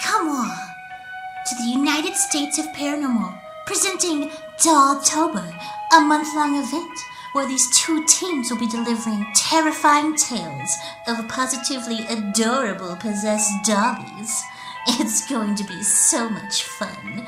Come on. To the United States of Paranormal, presenting Dolltober, a month-long event where these two teams will be delivering terrifying tales of positively adorable possessed dollies. It's going to be so much fun.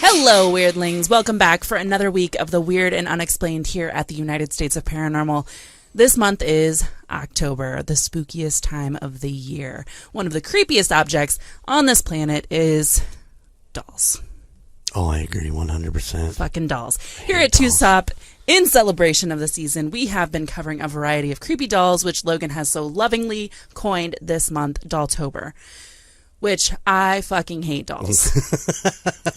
Hello, weirdlings. Welcome back for another week of the Weird and Unexplained here at the United States of Paranormal. This month is October, the spookiest time of the year. One of the creepiest objects on this planet is dolls. Oh, I agree 100%. Fucking dolls. Here at TUSOP, in celebration of the season, we have been covering a variety of creepy dolls, which Logan has so lovingly coined this month, Dolltober. Which I fucking hate dolls.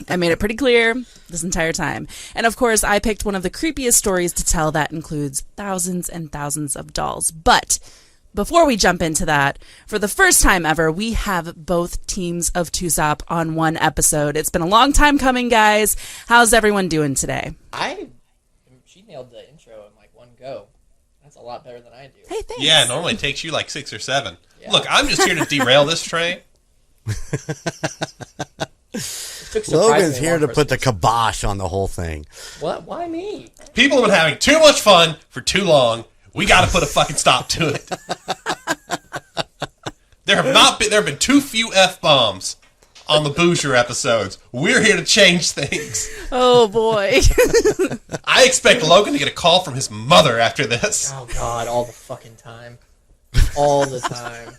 I made it pretty clear this entire time. And of course, I picked one of the creepiest stories to tell that includes thousands and thousands of dolls. But before we jump into that, for the first time ever, we have both teams of TUSOP on one episode. It's been a long time coming, guys. How's everyone doing today? She nailed the intro in like one go. That's a lot better than I do. Hey, thanks. Yeah, it normally takes you like 6 or 7. Yeah. Look, I'm just here to derail this train. Logan's here to put the kibosh on the whole thing. What? Why me? People have been having too much fun for too long. We got to put a fucking stop to it. There have been too few F-bombs on the Boosier episodes. We're here to change things. Oh, boy. I expect Logan to get a call from his mother after this. Oh, God, all the fucking time. All the time.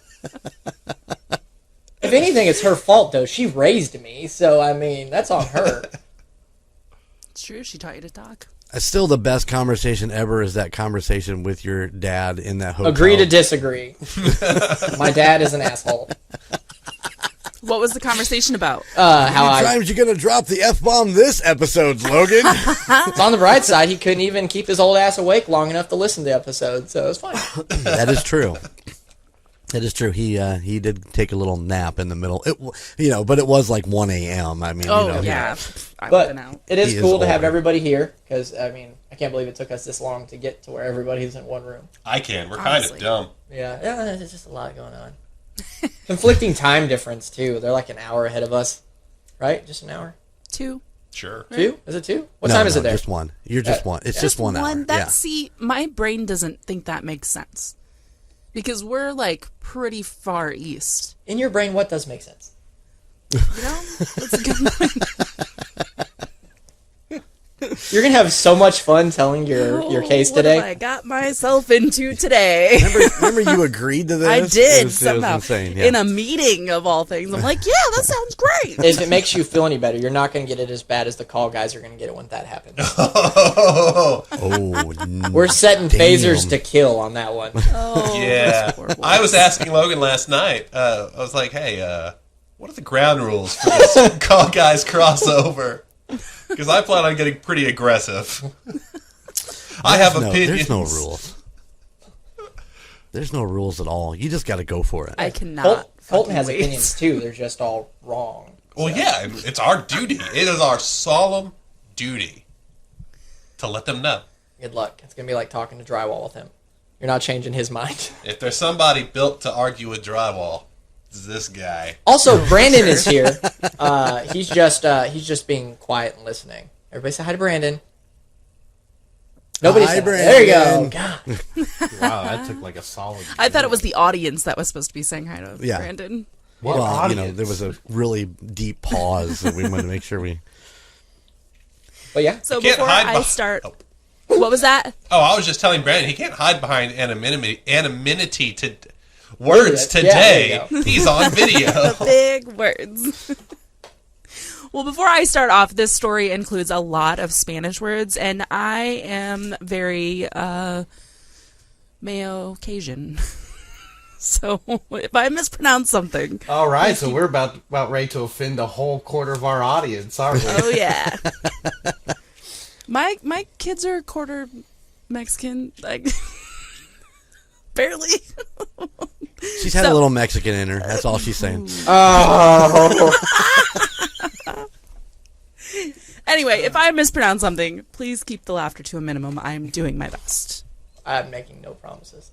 If anything, it's her fault, though. She raised me, so, I mean, that's on her. It's true. She taught you to talk. Still the best conversation ever is that conversation with your dad in that hotel. Agree to disagree. My dad is an asshole. What was the conversation about? How many times you going to drop the F-bomb this episode, Logan? It's on the bright side. He couldn't even keep his old ass awake long enough to listen to the episode, so it was fine. That is true. That is true. He did take a little nap in the middle. But it was like 1 a.m. I mean, yeah. But it is cool to have older. everybody here because I mean, I can't believe it took us this long to get to where everybody's in one room. I can. We're Honestly. kind of dumb. Yeah, there's just a lot going on. Conflicting time difference too. They're like an hour ahead of us, right? Just an hour. 2. Sure. 2? Is it 2? What time is it there? Just 1. You're just 1. It's just 1 hour. See, my brain doesn't think that makes sense. Because we're, like, pretty far east. In your brain, what does make sense? You know? That's a good point. You're going to have so much fun telling your case today. What have I got myself into today? Remember you agreed to this? I did, It was somehow. insane, yeah. In a meeting of all things. I'm like, yeah, that sounds great. If it makes you feel any better, you're not going to get it as bad as the call guys are going to get it when that happens. We're setting phasers to kill on that one. Oh, Yeah. I was asking Logan last night. I was like, hey, what are the ground rules for this call guys crossover? Because I plan on getting pretty aggressive. I have opinions. There's no rules. There's no rules at all. You just got to go for it. I cannot. Fulton has wait. opinions too. They're just all wrong. Well, yeah, it's our duty. It is our solemn duty to let them know. Good luck. It's going to be like talking to drywall with him. You're not changing his mind. If there's somebody built to argue with drywall, it's this guy. Also, Brandon is here. He's just being quiet and listening. Everybody say hi to Brandon. Nobody Hi, said Brandon. There you go. God. Wow, that took like a solid. I thought it was the audience that was supposed to be saying hi to Yeah. Brandon. Well, there was a really deep pause that we wanted to make sure we... But yeah. So Can't before hide I beh- start... Oh. What was that? Oh, I was just telling Brandon he can't hide behind anonymity to words Yeah, today. there you He's on video. Big words. Well, before I start off, this story includes a lot of Spanish words, and I am very Mayo Cajun. So if I mispronounce something, All right, so we're about ready to offend a whole quarter of our audience, aren't we? oh yeah. My kids are quarter Mexican, like barely. She's had a little Mexican in her. That's all she's saying. Anyway, if I mispronounce something, please keep the laughter to a minimum. I'm doing my best. I'm making no promises.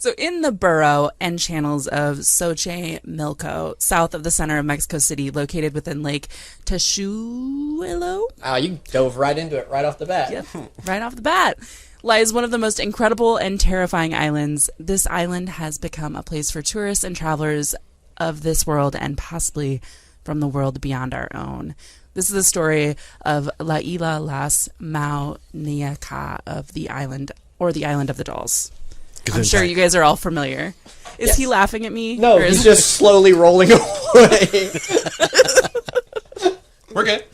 So in the borough and channels of Xochimilco, south of the center of Mexico City, located within Lake Texuelo, Oh, you dove right into it right off the bat. yep, right off the bat, lies one of the most incredible and terrifying islands. This island has become a place for tourists and travelers of this world and possibly from the world beyond our own. This is the story of La Isla Las Muñecas of the island, or the Island of the Dolls. I'm sure you guys are all familiar. Is he laughing at me? No, Or is he's just slowly rolling away. We're good.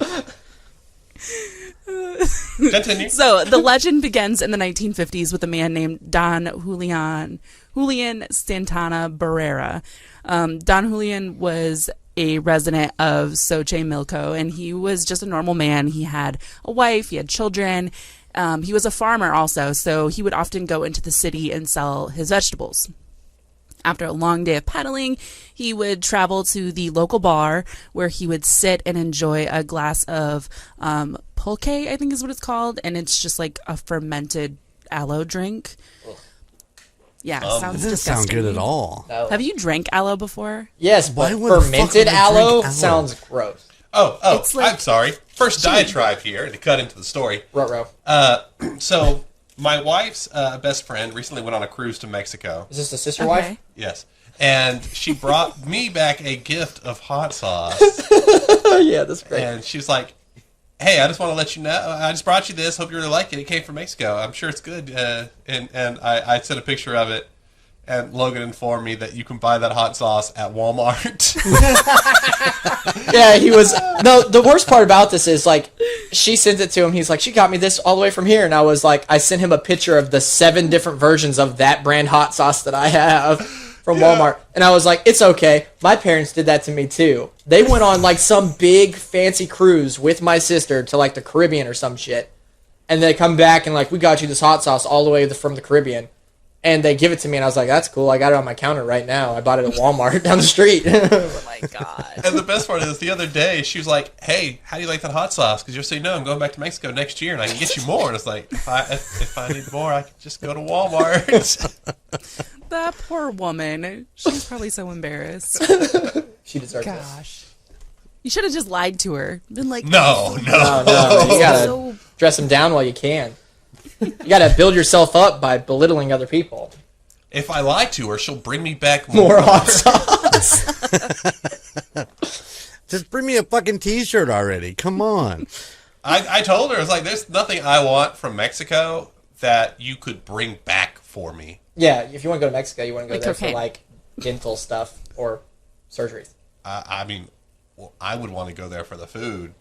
Continue. So the legend begins in the 1950s with a man named Don Julian Santana Barrera. Don Julian was a resident of Xochimilco, and he was just a normal man. He had a wife, he had children. He was a farmer also, so he would often go into the city and sell his vegetables. After a long day of peddling, he would travel to the local bar where he would sit and enjoy a glass of pulque, I think is what it's called, and it's just like a fermented aloe drink. Yeah, sounds It doesn't sound disgusting. good at all. No. Have you drank aloe before? Yes, Why but would the fuck fermented would you aloe drink aloe? sounds gross. Oh, It's like- I'm sorry. First diatribe here to cut into the story. Ruh-roh. So, my wife's best friend recently went on a cruise to Mexico. Is this the sister wife? Yes. And she brought me back a gift of hot sauce. Oh, yeah, that's great. And she was like, hey, I just want to let you know, I just brought you this. Hope you really like it. It came from Mexico. I'm sure it's good. And I sent a picture of it. And Logan informed me that you can buy that hot sauce at Walmart. Yeah, he was. No, the worst part about this is, like, she sent it to him. He's like, she got me this all the way from here. And I was like, I sent him a picture of the 7 different versions of that brand hot sauce that I have from Walmart. And I was like, it's okay. My parents did that to me, too. They went on, like, some big fancy cruise with my sister to, like, the Caribbean or some shit. And they come back and, like, we got you this hot sauce all the way from the Caribbean. And they give it to me, and I was like, that's cool. I got it on my counter right now. I bought it at Walmart down the street. Oh my god. And the best part is the other day, she was like, hey, how do you like that hot sauce? Because just so you know, I'm going back to Mexico next year, and I can get you more. And it's like, if I need more, I can just go to Walmart. That poor woman. She's probably so embarrassed. She deserves it. Gosh. You should have just lied to her. Been like, No. No, you gotta so dress them down while you can. You gotta build yourself up by belittling other people. If I lie to her, she'll bring me back More hot sauce. Just bring me a fucking T-shirt already. Come on. I told her, I was like, there's nothing I want from Mexico that you could bring back for me. Yeah, if you want to go to Mexico, you want to go Like there cocaine. for, like, dental stuff or surgeries. I mean, well, I would want to go there for the food,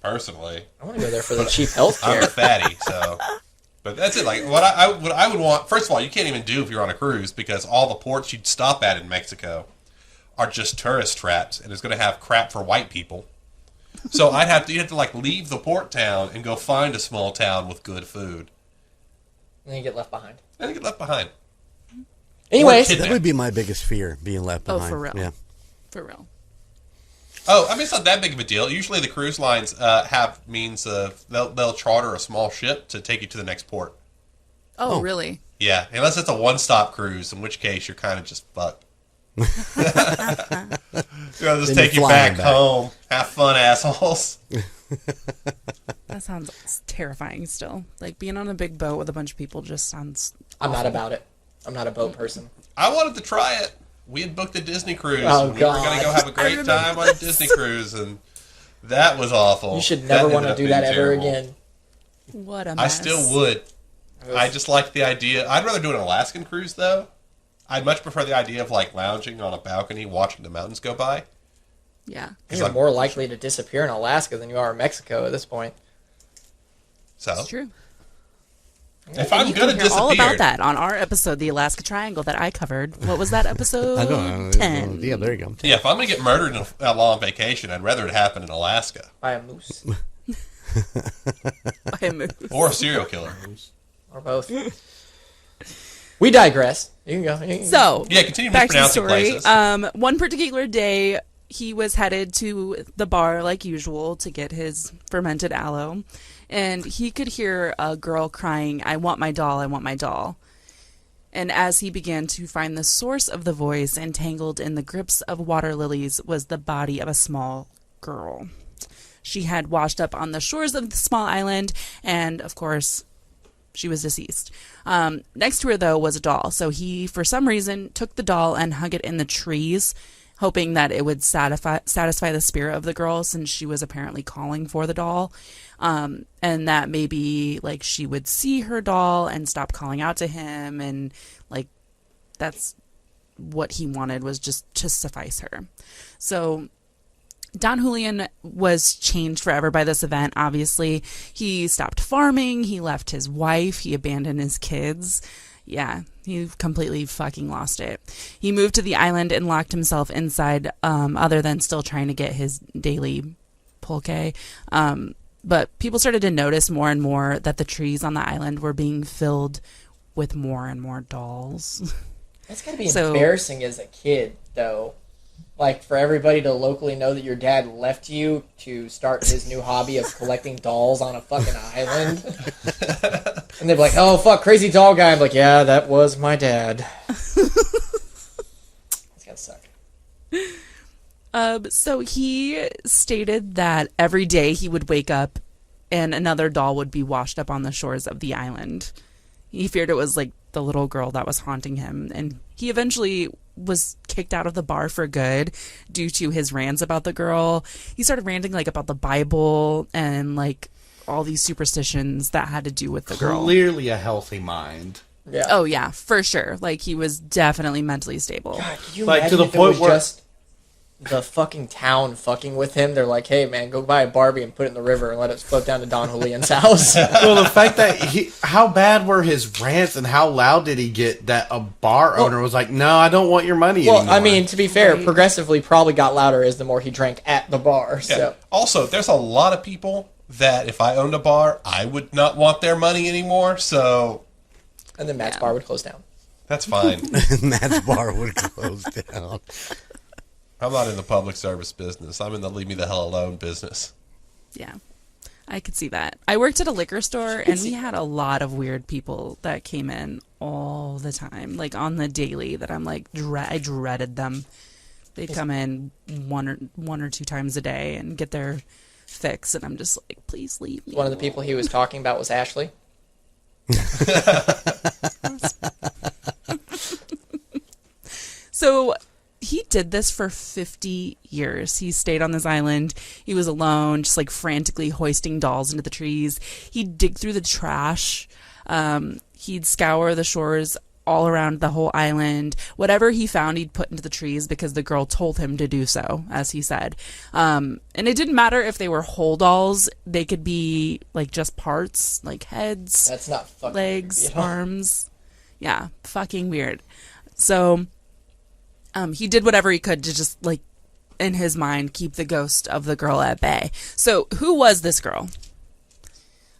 personally. I want to go there for the cheap health I'm a care. fatty, so... But that's it. Like what I would want. First of all, you can't even do if you're on a cruise because all the ports you'd stop at in Mexico are just tourist traps, and it's going to have crap for white people. So you'd have to like leave the port town and go find a small town with good food, And then you get left behind. and you get left behind. Anyways, Kid- That would be my biggest fear, being left Oh, behind. for real. Yeah. for real. Oh, I mean it's not that big of a deal. Usually the cruise lines have means of they'll charter a small ship to take you to the next port. Oh, really? Yeah, unless it's a one-stop cruise, in which case you're kind of just fucked. Just Then take you're you back, flying back. home. Have fun, assholes. That sounds terrifying still. Like being on a big boat with a bunch of people just sounds I'm not about it. I'm not a boat person. I wanted to try it. We had booked a Disney cruise. Oh, and we were going to God. go have a great time on a Disney cruise, and that was awful. You should That never want to ended do up that being ever terrible. again. what a I mess. still would. I just like the idea. I'd rather do an Alaskan cruise, though. I'd much prefer the idea of, like, lounging on a balcony watching the mountains go by. Yeah. You're more likely to disappear in Alaska than you are in Mexico at this point. So, It's true. If I'm You gonna can hear all about disappear, that on our episode, the Alaska Triangle, that I covered. What was that episode? I know. 10. Yeah, there you go. yeah, if I'm gonna get murdered while on vacation, I'd rather it happen in Alaska By a moose. By a moose. or a serial killer. Or both. We digress. You can go. You can So, Yeah, continue back to the mispronouncing story. places. One particular day, he was headed to the bar like usual to get his fermented aloe, and he could hear a girl crying, "I want my doll, I want my doll." And as he began to find the source of the voice, entangled in the grips of water lilies was the body of a small girl. She had washed up on the shores of the small island, and of course, she was deceased. Next to her, though, was a doll. So he, for some reason, took the doll and hung it in the trees, hoping that it would satisfy the spirit of the girl, since she was apparently calling for the doll. And that maybe, like, she would see her doll and stop calling out to him. And, like, that's what he wanted, was just to suffice her. So Don Julian was changed forever by this event, obviously. He stopped farming, he left his wife, he abandoned his kids. Yeah, he completely fucking lost it. He moved to the island and locked himself inside, other than still trying to get his daily pulque. But people started to notice more and more that the trees on the island were being filled with more and more dolls. That's gotta be So- embarrassing as a kid, though. Like, for everybody to locally know that your dad left you to start his new hobby of collecting dolls on a fucking island. And they'd be like, "Oh, fuck, crazy doll guy." I'm like, "Yeah, that was my dad." It's gotta suck. So he stated that every day he would wake up and another doll would be washed up on the shores of the island. He feared it was like the little girl that was haunting him, and he eventually was kicked out of the bar for good due to his rants about the girl. He started ranting like about the Bible and like all these superstitions that had to do with the girl. Clearly a healthy mind. Yeah. Oh yeah, for sure. Like he was definitely mentally stable. God, can you Like, imagine to the if it point was where- just the fucking town fucking with him? They're like, "Hey man, go buy a Barbie and put it in the river and let it float down to Don Julian's house." Well, the fact that how bad were his rants and how loud did he get that a bar owner was like, "No, I don't want your money Well, anymore." I mean, to be fair, progressively probably got louder as the more he drank at the bar. Yeah. So Also, there's a lot of people that if I owned a bar, I would not want their money anymore. So and then Matt's bar would close down. that's fine. Matt's bar would close down. I'm not in the public service business. I'm in the leave me the hell alone business. Yeah, I could see that. I worked at a liquor store, and we had a lot of weird people that came in all the time, like on the daily. That I'm like, I dreaded them. They'd come in one or two times a day and get their fix, and I'm just like, please leave me. One of the people he was talking about was Ashley. So he did this for 50 years. He stayed on this island. He was alone, just like frantically hoisting dolls into the trees. He'd dig through the trash. He'd scour the shores all around the whole island. Whatever he found, he'd put into the trees because the girl told him to do so, as he said. And it didn't matter if they were whole dolls. They could be like just parts, like heads, That's not fucking legs, creepy at all. arms. Yeah, fucking weird. So he did whatever he could to just, like, in his mind, keep the ghost of the girl at bay. So who was this girl?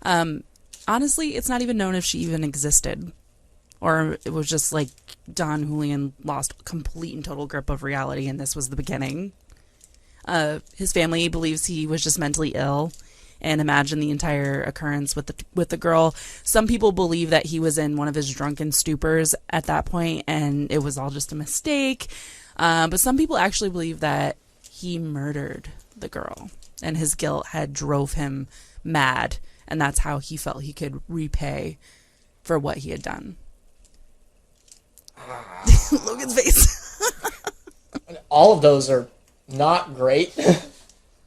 Honestly, it's not even known if she even existed. Or it was just, like, Don Julian lost complete and total grip of reality, and this was the beginning. His family believes he was just mentally ill and imagined the entire occurrence with the girl. Some people believe that he was in one of his drunken stupors at that point and it was all just a mistake. But some people actually believe that he murdered the girl and his guilt had drove him mad, and that's how he felt he could repay for what he had done. Logan's face. All of those are not great.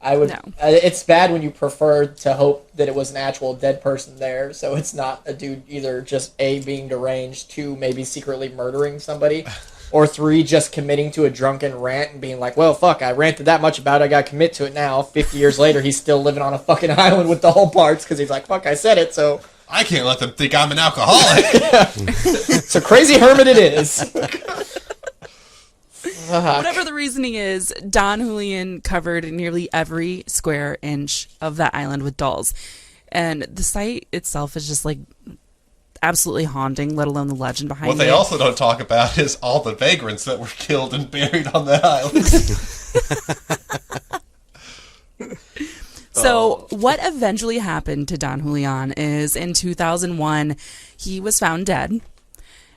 I would. No. It's bad when you prefer to hope that it was an actual dead person there, so it's not a dude either just A, being deranged, 2, maybe secretly murdering somebody, or 3, just committing to a drunken rant and being like, well, fuck, I ranted that much about it, I gotta commit to it now. 50 years later, he's still living on a fucking island with doll parts because he's like, fuck, I said it, so I can't let them think I'm an alcoholic. So crazy hermit it is. Whatever the reasoning is, Don Julian covered nearly every square inch of that island with dolls. And the site itself is just like absolutely haunting, let alone the legend behind it. What they also don't talk about is all the vagrants that were killed and buried on that island. So what eventually happened to Don Julian is in 2001, he was found dead.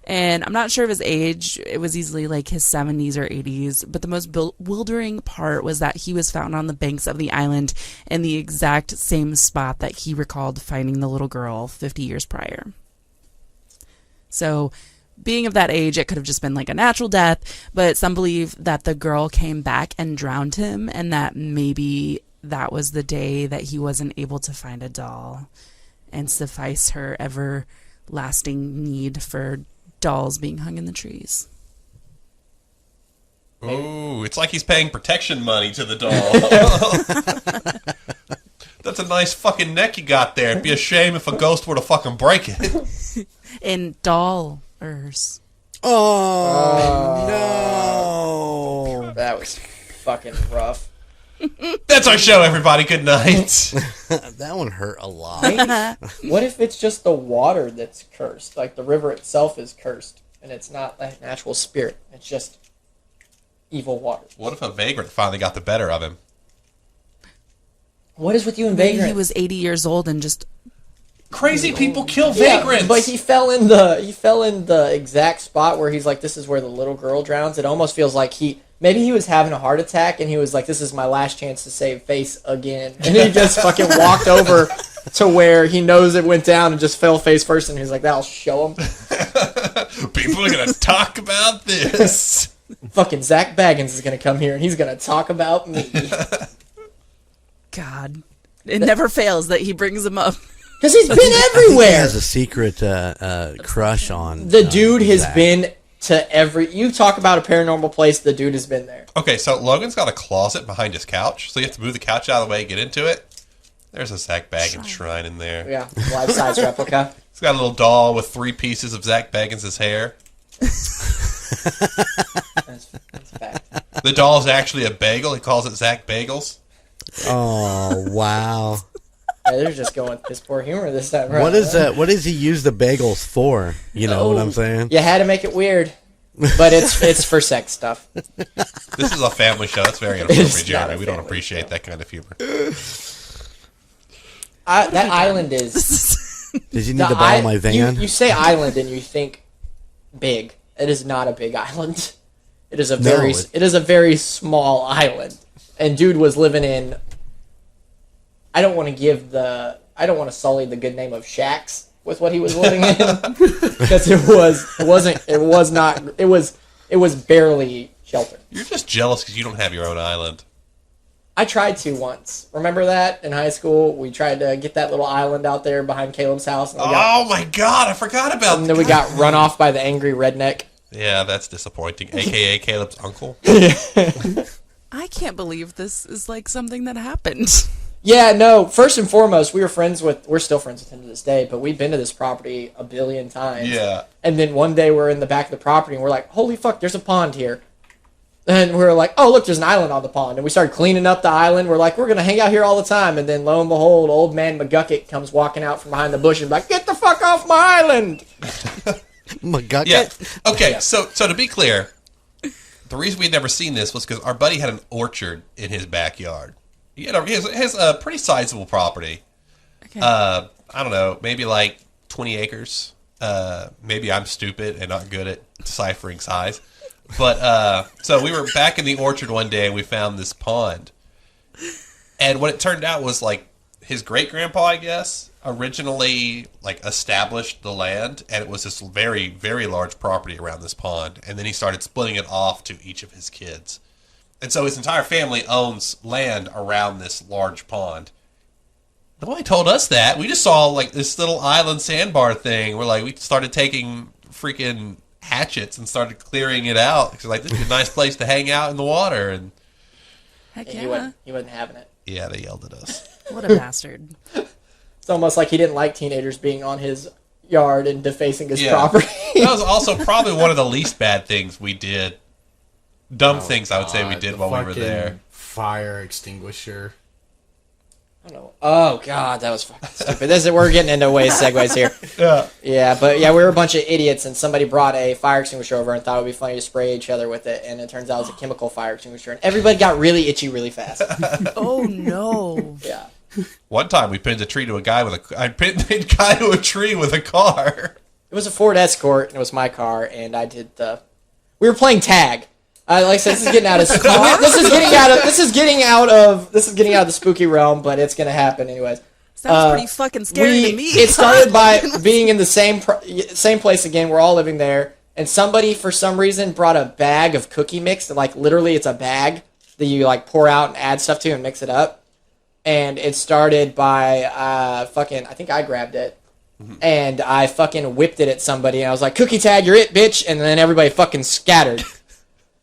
And I'm not sure of his age. It was easily like his 70s or 80s. But the most bewildering part was that he was found on the banks of the island in the exact same spot that he recalled finding the little girl 50 years prior. So being of that age, it could have just been like a natural death. But some believe that the girl came back and drowned him, and that maybe that was the day that he wasn't able to find a doll and suffice her everlasting need for dolls being hung in the trees. Ooh, it's like he's paying protection money to the doll. That's a nice fucking neck you got there. It'd be a shame if a ghost were to fucking break it. In dollars. Oh, no. That was fucking rough. That's our show, everybody. Good night. That one hurt a lot. What if it's just the water that's cursed? Like the river itself is cursed, and it's not a natural spirit. It's just evil water. What if a vagrant finally got the better of him? What is with you and Maybe vagrant? he was 80 years old and just... Crazy people kill Yeah, vagrants. but he fell in the exact spot where he's like, this is where the little girl drowns. It almost feels like maybe he was having a heart attack and he was like, this is my last chance to save face again. And he just fucking walked over to where he knows it went down and just fell face first, and he's like, that'll show him. People are going to talk about this. Fucking Zach Baggins is going to come here and he's going to talk about me. God. It never fails that he brings him up. Because he's been He everywhere. has a secret crush on The dude has Zach. been to every... You talk about a paranormal place, the dude has been there. Okay, so Logan's got a closet behind his couch, so you have to move the couch out of the way and get into it. There's a Zach Baggins shrine in there. Yeah, life-size replica. He's got a little doll with 3 pieces of Zach Baggins' hair. That's fact. The doll is actually a bagel. He calls it Zach Bagels. Oh, wow. Yeah, they're just going piss poor humor this time. Right? What does he use the bagels for? You know what I'm saying? You had to make it weird, but it's for sex stuff. This is a family show. That's very inappropriate, It's not Jeremy. a We don't family appreciate show. that kind of humor. That island is... Did you need to borrow my van? You say island and you think big. It is not a big island. It is a it is a very small island. And dude was living in... I don't want to sully the good name of shacks with what he was living in, because it was barely shelter. You're just jealous because you don't have your own island. I tried to once. Remember that in high school? We tried to get that little island out there behind Caleb's house, and Oh my god, I forgot about then we got run off by the angry redneck. Yeah, that's disappointing. AKA Caleb's uncle. I can't believe this is like something that happened. Yeah, no. First and foremost, we're still friends with him to this day, but we've been to this property a billion times. Yeah. And then one day we're in the back of the property and we're like, holy fuck, there's a pond here. And we're like, oh, look, there's an island on the pond. And we started cleaning up the island. We're like, we're going to hang out here all the time. And then lo and behold, old man McGucket comes walking out from behind the bush and like, get the fuck off my island. McGucket? Yeah. Okay, so to be clear, the reason we'd never seen this was because our buddy had an orchard in his backyard. He has a pretty sizable property. Okay. I don't know, maybe like 20 acres. Maybe I'm stupid and not good at deciphering size. But so we were back in the orchard one day and we found this pond. And what it turned out was like his great-grandpa, I guess, originally like established the land, and it was this very, very large property around this pond. And then he started splitting it off to each of his kids. And so his entire family owns land around this large pond. Nobody told us that. We just saw like this little island sandbar thing where like we started taking freaking hatchets and started clearing it out. Because like, this is a nice place to hang out in the water. And Heck And yeah. he wasn't having it. yeah, they yelled at us. What a bastard. It's almost like he didn't like teenagers being on his yard and defacing his Yeah. property. That was also probably one of the least bad things we did. Dumb things I would say we did The while we were fucking there. Fire extinguisher. I don't know. Oh god, that was fucking stupid. We're getting into way segues here. Yeah. Yeah, but yeah, we were a bunch of idiots, and somebody brought a fire extinguisher over and thought it would be funny to spray each other with it, and it turns out it was a chemical fire extinguisher, and everybody got really itchy really fast. Oh no. Yeah. One time we pinned a tree to a guy with a. I pinned a guy to a tree with a car. It was a Ford Escort, and it was my car, and I did the. We were playing tag. Like I said, this is getting out of this is getting out of the spooky realm, but it's gonna happen anyways. Sounds pretty fucking scary to me. It started by being in the same place again. We're all living there, and somebody for some reason brought a bag of cookie mix. Like literally, it's a bag that you like pour out and add stuff to and mix it up. And it started by I think I grabbed it. And I fucking whipped it at somebody, and I was like, "Cookie tag, you're it, bitch!" And then everybody fucking scattered.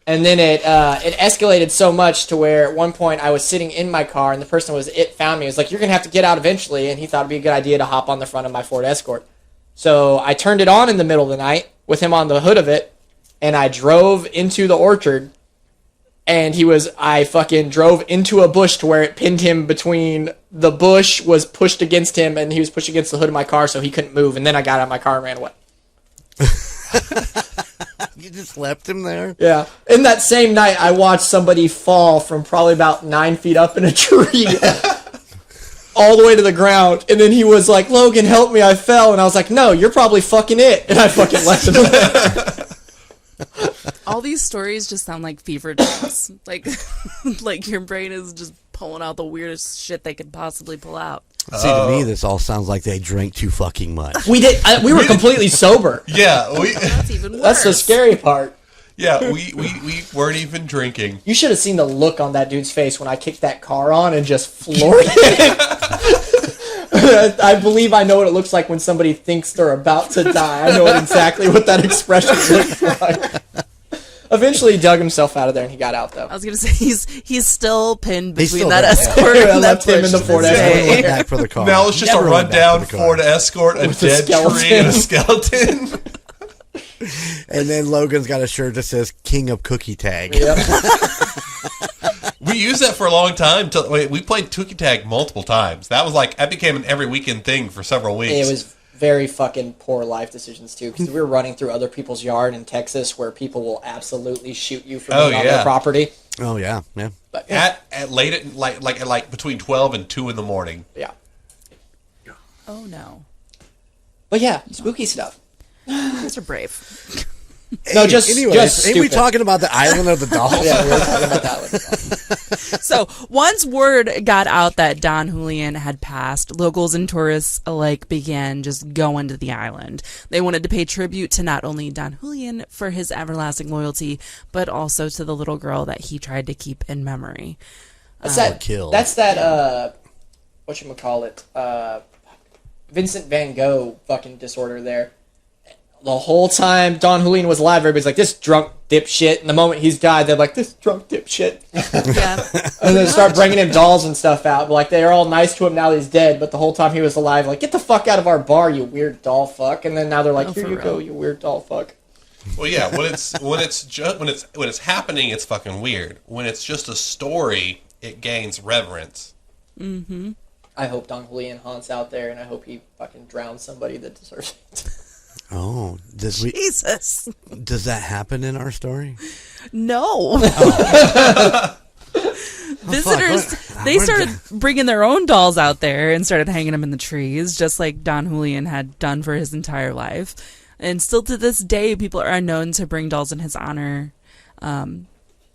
And then it escalated so much to where at one point I was sitting in my car, and the person found me. He was like, "You're gonna have to get out eventually," and he thought it'd be a good idea to hop on the front of my Ford Escort. So I turned it on in the middle of the night with him on the hood of it, and I drove into the orchard. And I fucking drove into a bush to where it pinned him between the bush was pushed against him, and he was pushed against the hood of my car, so he couldn't move. And then I got out of my car and ran away. You just left him there? Yeah. In that same night, I watched somebody fall from probably about 9 feet up in a tree all the way to the ground. And then he was like, "Logan, help me, I fell." And I was like, "No, you're probably fucking it." And I fucking left him there. All these stories just sound like fever dreams. like your brain is just pulling out the weirdest shit they could possibly pull out. See, to me, this all sounds like they drank too fucking much. We were completely sober. Yeah, That's even worse. That's the scary part. Yeah, we weren't even drinking. You should have seen the look on that dude's face when I kicked that car on and just floored it. I believe I know what it looks like when somebody thinks they're about to die. I know exactly what that expression looks like. Eventually, he dug himself out of there and he got out, though. I was gonna say he's still pinned He's between still that there. Escort I and that left him in the bush. Ford Never Escort. went back for the car. Now it's just Never a went back rundown for the car. Ford Escort, a With a dead skeleton. tree, and a skeleton. And then Logan's got a shirt that says "King of Cookie Tag." Yep. We used that for a long time. We played Cookie Tag multiple times. That became an every weekend thing for several weeks. It was very fucking poor life decisions, too, because we were running through other people's yard in Texas where people will absolutely shoot you for being on their property. Oh yeah, yeah. But, yeah. At late at like between 12 and 2 in the morning. Yeah. Oh no. But yeah, spooky stuff. You guys are brave. No, just Anyways, just ain't we stupid. talking about the Island of the Dolls? Yeah, we were talking about that one. So once word got out that Don Julian had passed, locals and tourists alike began just going to the island. They wanted to pay tribute to not only Don Julian for his everlasting loyalty, but also to the little girl that he tried to keep in memory. That's that. Kill. That's that. Whatchamacallit, Vincent Van Gogh fucking disorder there. The whole time Don Julian was alive, everybody's like, "This drunk dipshit." And the moment he's died, they're like, "This drunk dipshit." Yeah. And then start bringing him dolls and stuff out. But like, they're all nice to him now that he's dead. But the whole time he was alive, like, "Get the fuck out of our bar, you weird doll fuck." And then now they're like, Oh, "Here for you real. go, you weird doll fuck." Well, yeah. When it's happening, it's fucking weird. When it's just a story, it gains reverence. Mm-hmm. I hope Don Julian haunts out there, and I hope he fucking drowns somebody that deserves it. Oh, Jesus. does that happen in our story? No. Visitors, Fuck, they what- started bringing their own dolls out there and started hanging them in the trees, just like Don Julian had done for his entire life. And still to this day, people are known to bring dolls in his honor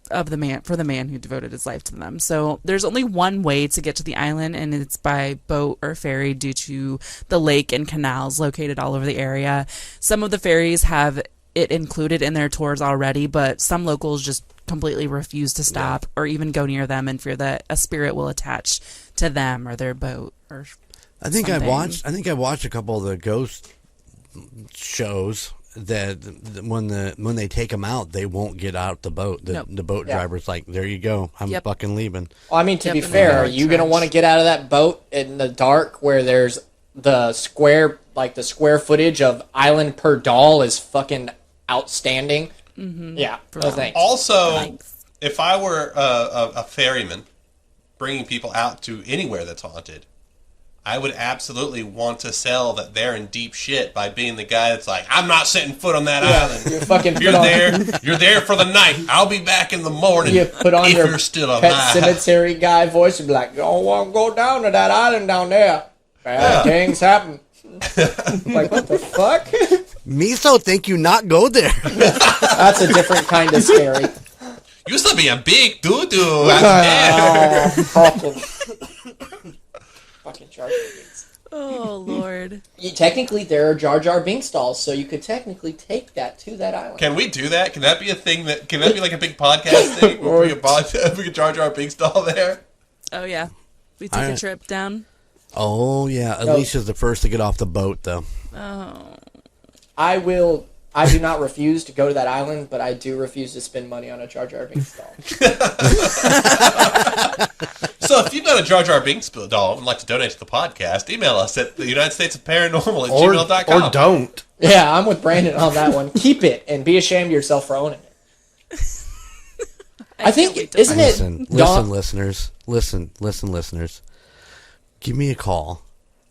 of the man who devoted his life to them. So there's only one way to get to the island, and it's by boat or ferry due to the lake and canals located all over the area. Some of the ferries have it included in their tours already, but some locals just completely refuse to stop or even go near them and fear that a spirit will attach to them or their boat or I think something. I watched a couple of the ghost shows that when they take them out, they won't get out the boat. Nope. The boat Yeah. driver's like, "There you go, I'm fucking leaving." Well, I mean, to Yep, be and fair, they're are you going to entrenched. want to get out of that boat in the dark where there's the square footage of island per doll is fucking outstanding. Mm-hmm. Yeah, no thanks. Also, if I were a ferryman bringing people out to anywhere that's haunted, I would absolutely want to sell that they're in deep shit by being the guy that's like, I'm not setting foot on that island. You're there for the night. I'll be back in the morning. You put on if your you're still alive. Pet Cemetery guy voice and be like, don't want to go down to that island down there. Bad things happen. Like, what the fuck? Miso think you not go there. That's a different kind of scary. Used to be a big doo-doo out there. Fucking Jar Jar Binks. Oh, Lord. Technically, there are Jar Jar Binks dolls, so you could technically take that to that island. Can we do that? Can that be a thing? Can that be like a big podcast thing? Where we could Jar Jar Binks doll there? Oh, yeah. We take a trip down. Oh, yeah. Alicia's the first to get off the boat, though. Oh. I do not refuse to go to that island, but I do refuse to spend money on a Jar Jar Binks doll. So if you've got a Jar Jar Binks doll and would like to donate to the podcast, email us at the United States of Paranormal at gmail.com. Or don't. Yeah, I'm with Brandon on that one. Keep it and be ashamed of yourself for owning it. I think, isn't it... Listen, listeners. Listeners. Give me a call.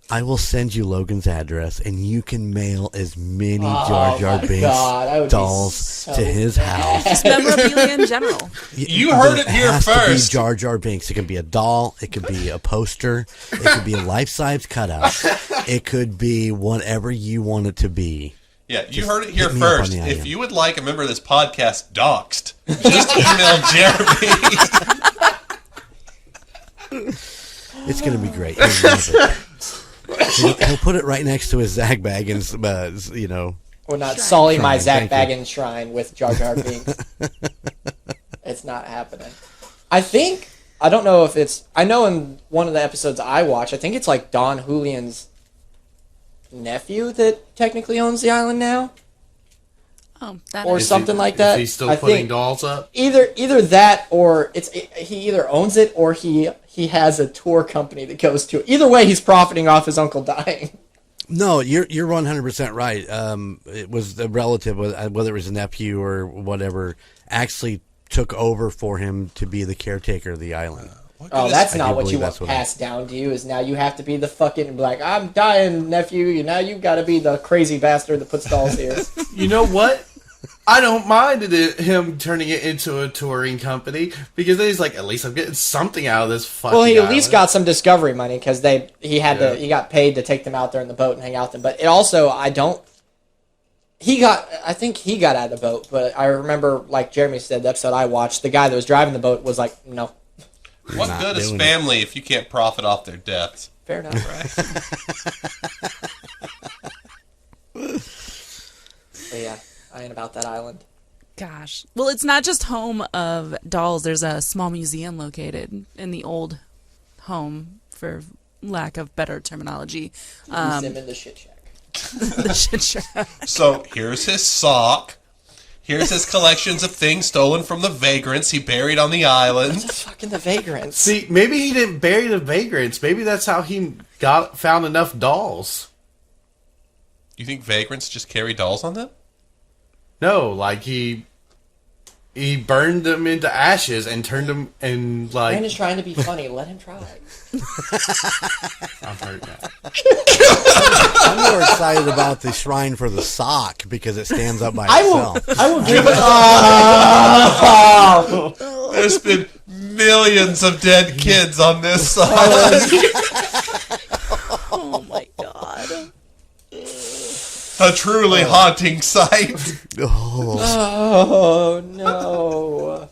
I will send you Logan's address, and you can mail as many Jar Jar Binks dolls to his house. Just memorabilia in general. You heard it here first. It has to be Jar Jar Binks. It can be a doll. It could be a poster. It could be a life-size cutout. It could be whatever you want it to be. Yeah, you heard it here first. If you would like a member of this podcast doxed, just email Jeremy. It's going to be great. He'll put it right next to his Zach Baggins, We're not sully my Zach Baggins shrine with Jar Jar Binks. It's not happening. I don't know if it's... I know in one of the episodes I watch, I think it's like Don Julian's nephew that technically owns the island now. Oh, that or something like that. Is he still putting dolls up? Either that, or he either owns it or he has a tour company that goes to it. Either way, he's profiting off his uncle dying. No, you're 100% right. It was a relative, whether it was a nephew or whatever, actually took over for him to be the caretaker of the island. Oh, that's not what you want passed down to you. Is now you have to be the fucking like, I'm dying, nephew. Now you got to be the crazy bastard that puts dolls here. You know what? I don't mind him turning it into a touring company because then he's like, at least I'm getting something out of this fucking. Well, he at island. least got some discovery money because he got paid to take them out there in the boat and hang out with them. But it also, I think he got out of the boat. But I remember, like Jeremy said, the episode I watched, the guy that was driving the boat was like, no. What good is family if you can't profit off their deaths? Fair enough. Right. But yeah, I ain't about that island. Gosh. Well, it's not just home of dolls. There's a small museum located in the old home, for lack of better terminology. He's him in the shit shack. The shit shack. So here's his sock. Here's his collections of things stolen from the vagrants he buried on the island. What's the fucking the vagrants? See, maybe he didn't bury the vagrants. Maybe that's how he found enough dolls. You think vagrants just carry dolls on them? No, like he burned them into ashes and turned them and like. Brandon's trying to be funny. Let him try. I've heard that. I'm more excited about the shrine for the sock because it stands up by itself. I will give it. There's been millions of dead kids on this sock. Oh my god. A truly haunting sight. Oh no.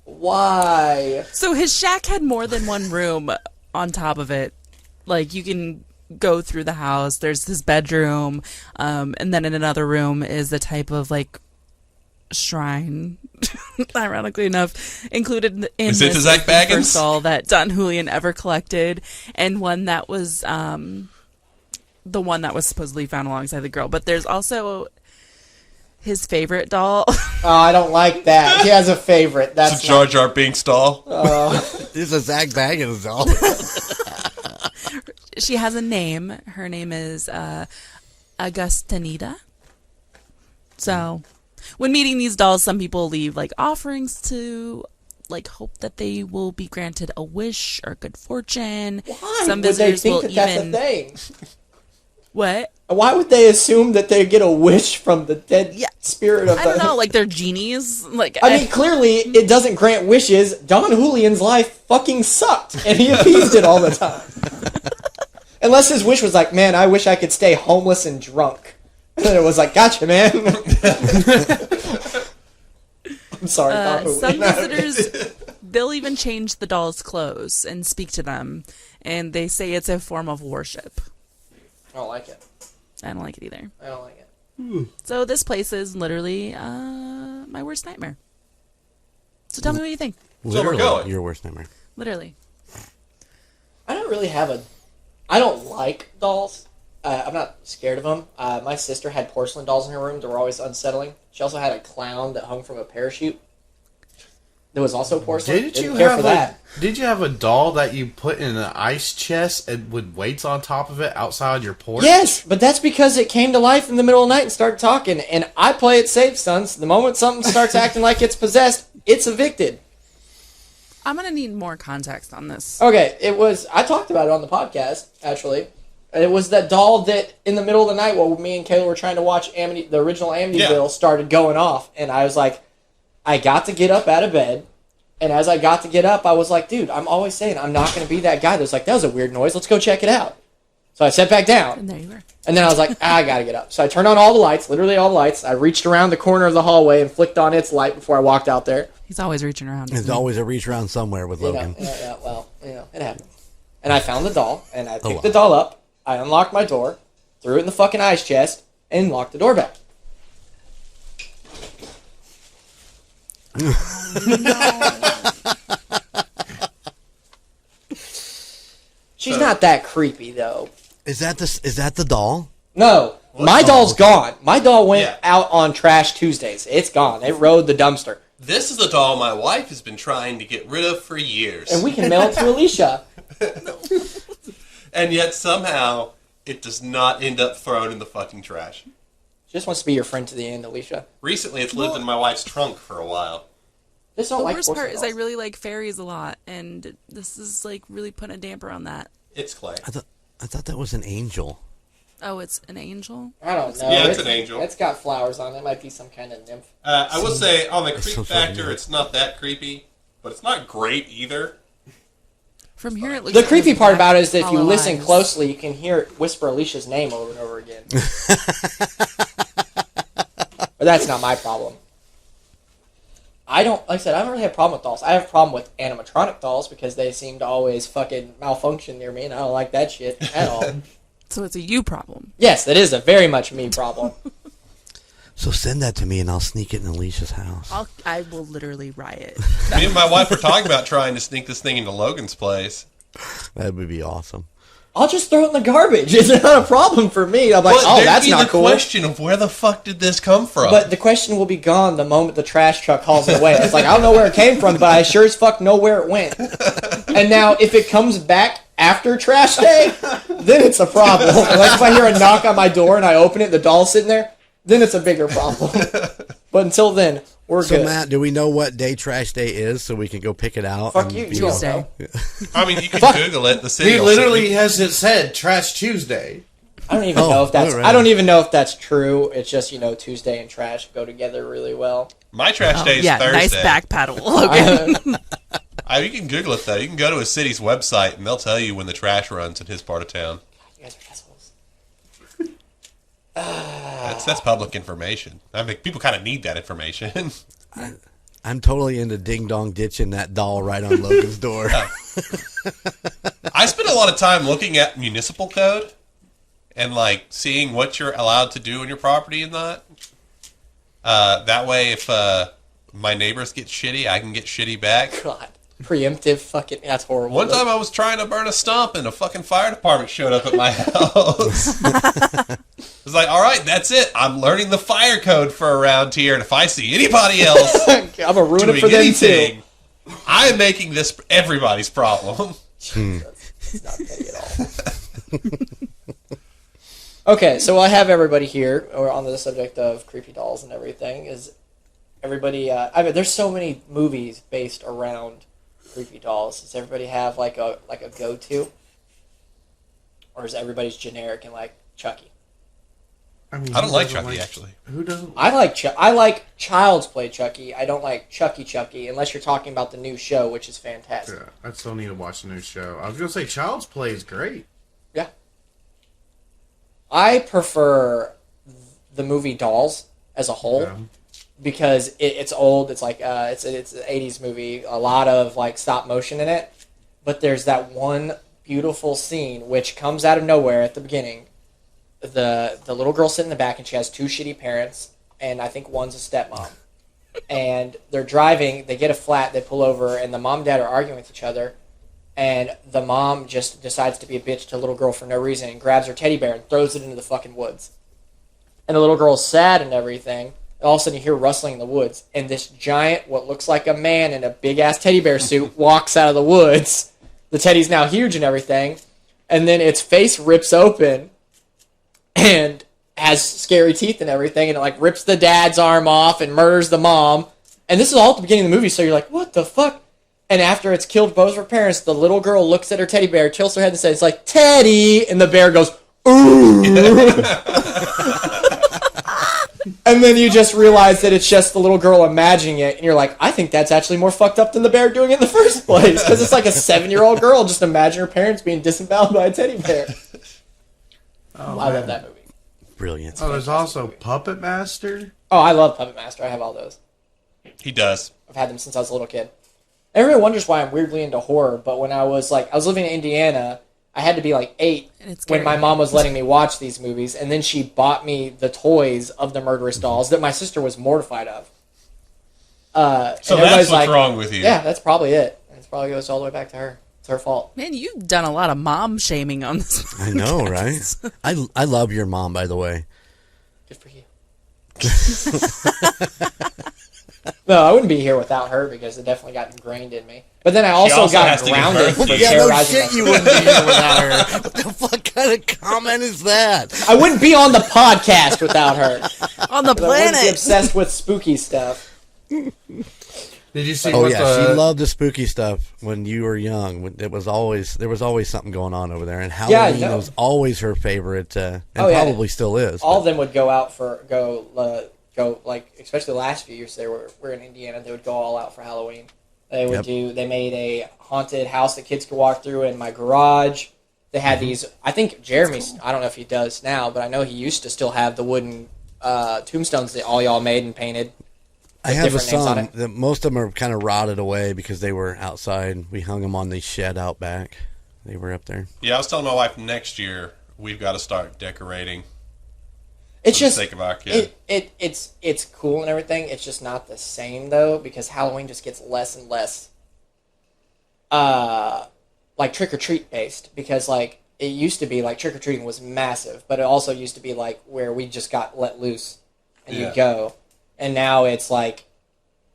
Why? So his shack had more than one room on top of it. Like, you can go through the house. There's his bedroom, and then in another room is the type of, like, shrine, ironically enough, included in Is it the Zach Baggins? first doll that Don Julian ever collected, and one that was the one that was supposedly found alongside the girl. But there's also his favorite doll. Oh, I don't like that. He has a favorite. That's It's a Jar Jar Binks doll. This is a Zach Baggins doll. she has a name. Her name is Augustinita. So, when meeting these dolls, some people leave like offerings to like hope that they will be granted a wish or good fortune. Why Some would they visitors think will that that's a even thing? what? Why would they assume that they get a wish from the dead spirit of I don't know, like they're genies. Like I mean, clearly it doesn't grant wishes. Don Julian's life fucking sucked, and he appeased it all the time. Unless his wish was like, man, I wish I could stay homeless and drunk. And then it was like, gotcha, man. I'm sorry, Don Julian. some visitors, they'll even change the doll's clothes and speak to them, and they say it's a form of worship. I don't like it. I don't like it either. I don't like it. So this place is literally my worst nightmare. So tell me what you think. So we're Literally, going. your worst nightmare. Literally. I don't really have a... I don't like dolls. I'm not scared of them. My sister had porcelain dolls in her room that were always unsettling. She also had a clown that hung from a parachute. That was also porcelain. Didn't care for that. Did you have a doll that you put in an ice chest and with weights on top of it outside your porch? Yes, but that's because it came to life in the middle of the night and started talking. And I play it safe, sons. The moment something starts acting like it's possessed, it's evicted. I'm going to need more context on this. Okay, I talked about it on the podcast, actually. It was that doll that in the middle of the night while me and Kayla were trying to watch the original Amityville started going off. And I was like, I got to get up out of bed. And as I got to get up, I was like, dude, I'm always saying I'm not going to be that guy that's like, that was a weird noise. Let's go check it out. So I sat back down. And there you were. And then I was like, I got to get up. So I turned on all the lights, literally all the lights. I reached around the corner of the hallway and flicked on its light before I walked out there. He's always reaching around. There's always a reach around somewhere with Logan. It happened. And I found the doll, and I picked the doll up. I unlocked my door, threw it in the fucking ice chest, and locked the door back. She's not that creepy though. Is that the doll? No, my doll's gone. My doll went out on Trash Tuesdays. It's gone. It rode the dumpster. This is the doll my wife has been trying to get rid of for years. And we can mail it to Alicia. And yet somehow it does not end up thrown in the fucking trash. She just wants to be your friend to the end, Alicia. Recently it's lived in my wife's trunk for a while. Just don't The like worst part is I dolls. really like fairies a lot, and this is like really putting a damper on that. It's clay. I thought that was an angel. Oh, it's an angel? I don't know. Yeah, it's an angel. It's got flowers on it. It might be some kind of nymph. I will say, on the That's creep so factor, funny. it's not that creepy, but it's not great either. From here it looks The like creepy there's part about it is that if you hollow listen eyes. closely, you can hear it whisper Alicia's name over and over again. But that's not my problem. Like I said, I don't really have a problem with dolls. I have a problem with animatronic dolls because they seem to always fucking malfunction near me, and I don't like that shit at all. So it's a you problem. Yes, that is a very much me problem. So send that to me and I'll sneak it in Alicia's house. I will literally riot. Me and my wife were talking about trying to sneak this thing into Logan's place. That would be awesome. I'll just throw it in the garbage. It's not a problem for me. I'm like, But oh, there'd that's be not the cool. question of where the fuck did this come from? But the question will be gone the moment the trash truck hauls it away. It's like, I don't know where it came from, but I sure as fuck know where it went. And now, if it comes back after trash day, then it's a problem. Like, if I hear a knock on my door and I open it, the doll's sitting there, then it's a bigger problem. But until then, we're So good. Matt, do we know what day trash day is so we can go pick it out? Fuck and you, be you don't Tuesday. know. I mean, you can Google it. The city He will literally has it said Trash Tuesday. I don't even know if that's. alright. I don't even know if that's true. It's just Tuesday and trash go together really well. My trash day is Yeah, Thursday. nice back paddle, Logan. You can Google it though. You can go to a city's website and they'll tell you when the trash runs in his part of town. You guys are assholes. That's public information. I mean, people kind of need that information. I'm totally into ding dong ditching that doll right on Logan's door. I spend a lot of time looking at municipal code and like seeing what you're allowed to do on your property and that. That way, if my neighbors get shitty, I can get shitty back. God, preemptive fucking. That's horrible. One time I was trying to burn a stump and a fucking fire department showed up at my house. I was like, all right, that's it. I'm learning the fire code for around here, and if I see anybody else I'm gonna ruin doing it for them anything, too. I am making this everybody's problem. It's not petty at all. Okay, so I have everybody here, or on the subject of creepy dolls and everything. Is everybody? I mean, there's so many movies based around creepy dolls. Does everybody have like a go-to, or is everybody's generic and like Chucky? I mean, I don't who like doesn't Chucky, actually. Who doesn't? I like Child's Play Chucky. I don't like Chucky, unless you're talking about the new show, which is fantastic. Yeah, I still need to watch the new show. I was gonna say Child's Play is great. Yeah. I prefer the movie Dolls as a whole Yeah. because it's old. It's like it's an '80s movie. A lot of like stop motion in it, but there's that one beautiful scene which comes out of nowhere at the beginning. The little girl sitting in the back and she has two shitty parents, and I think one's a stepmom. And they're driving. They get a flat. They pull over, and the mom and dad are arguing with each other. And the mom just decides to be a bitch to the little girl for no reason and grabs her teddy bear and throws it into the fucking woods. And the little girl's sad and everything. And all of a sudden you hear rustling in the woods. And this giant, what looks like a man in a big-ass teddy bear suit walks out of the woods. The teddy's now huge and everything. And then its face rips open and has scary teeth and everything. And it like rips the dad's arm off and murders the mom. And this is all at the beginning of the movie, so you're like, what the fuck? And after it's killed both of her parents, the little girl looks at her teddy bear, tilts her head and says, like, Teddy! And the bear goes, ooh! And then you just realize that it's just the little girl imagining it, and you're like, I think that's actually more fucked up than the bear doing it in the first place, because it's like a 7-year-old girl just imagine her parents being disemboweled by a teddy bear. I love that movie. Brilliant. Oh, there's also Puppet Master. Oh, I love Puppet Master. I have all those. He does. I've had them since I was a little kid. Everyone wonders why I'm weirdly into horror, but when I was living in Indiana, I had to be like 8 when my mom was letting me watch these movies, and then she bought me the toys of the murderous dolls that my sister was mortified of. So that's what's wrong with you. Yeah, that's probably it. It probably goes all the way back to her. It's her fault. Man, you've done a lot of mom shaming on this. I know, right? I love your mom, by the way. Good for you. No, I wouldn't be here without her because it definitely got ingrained in me. But then I also got grounded for terrorizing. You wouldn't be here without her. What the fuck kind of comment is that? I wouldn't be on the podcast without her. On the I wouldn't be planet. obsessed with spooky stuff. Did you see? Oh yeah, she loved the spooky stuff when you were young. There was always something going on over there, and Halloween was always her favorite, and probably still is. All of them would go out for like, especially the last few years they were in Indiana. They would go all out for Halloween. They would They made a haunted house that kids could walk through in my garage. They had these. I think Jeremy's. Cool. I don't know if he does now, but I know he used to still have the wooden tombstones that all y'all made and painted. I have some. Most of them are kind of rotted away because they were outside. We hung them on the shed out back. They were up there. Yeah, I was telling my wife next year we've got to start decorating. It's just for the sake of our kid. It's cool and everything. It's just not the same though because Halloween just gets less and less like trick or treat based because like it used to be like trick or treating was massive, but it also used to be like where we just got let loose and you go. And now it's like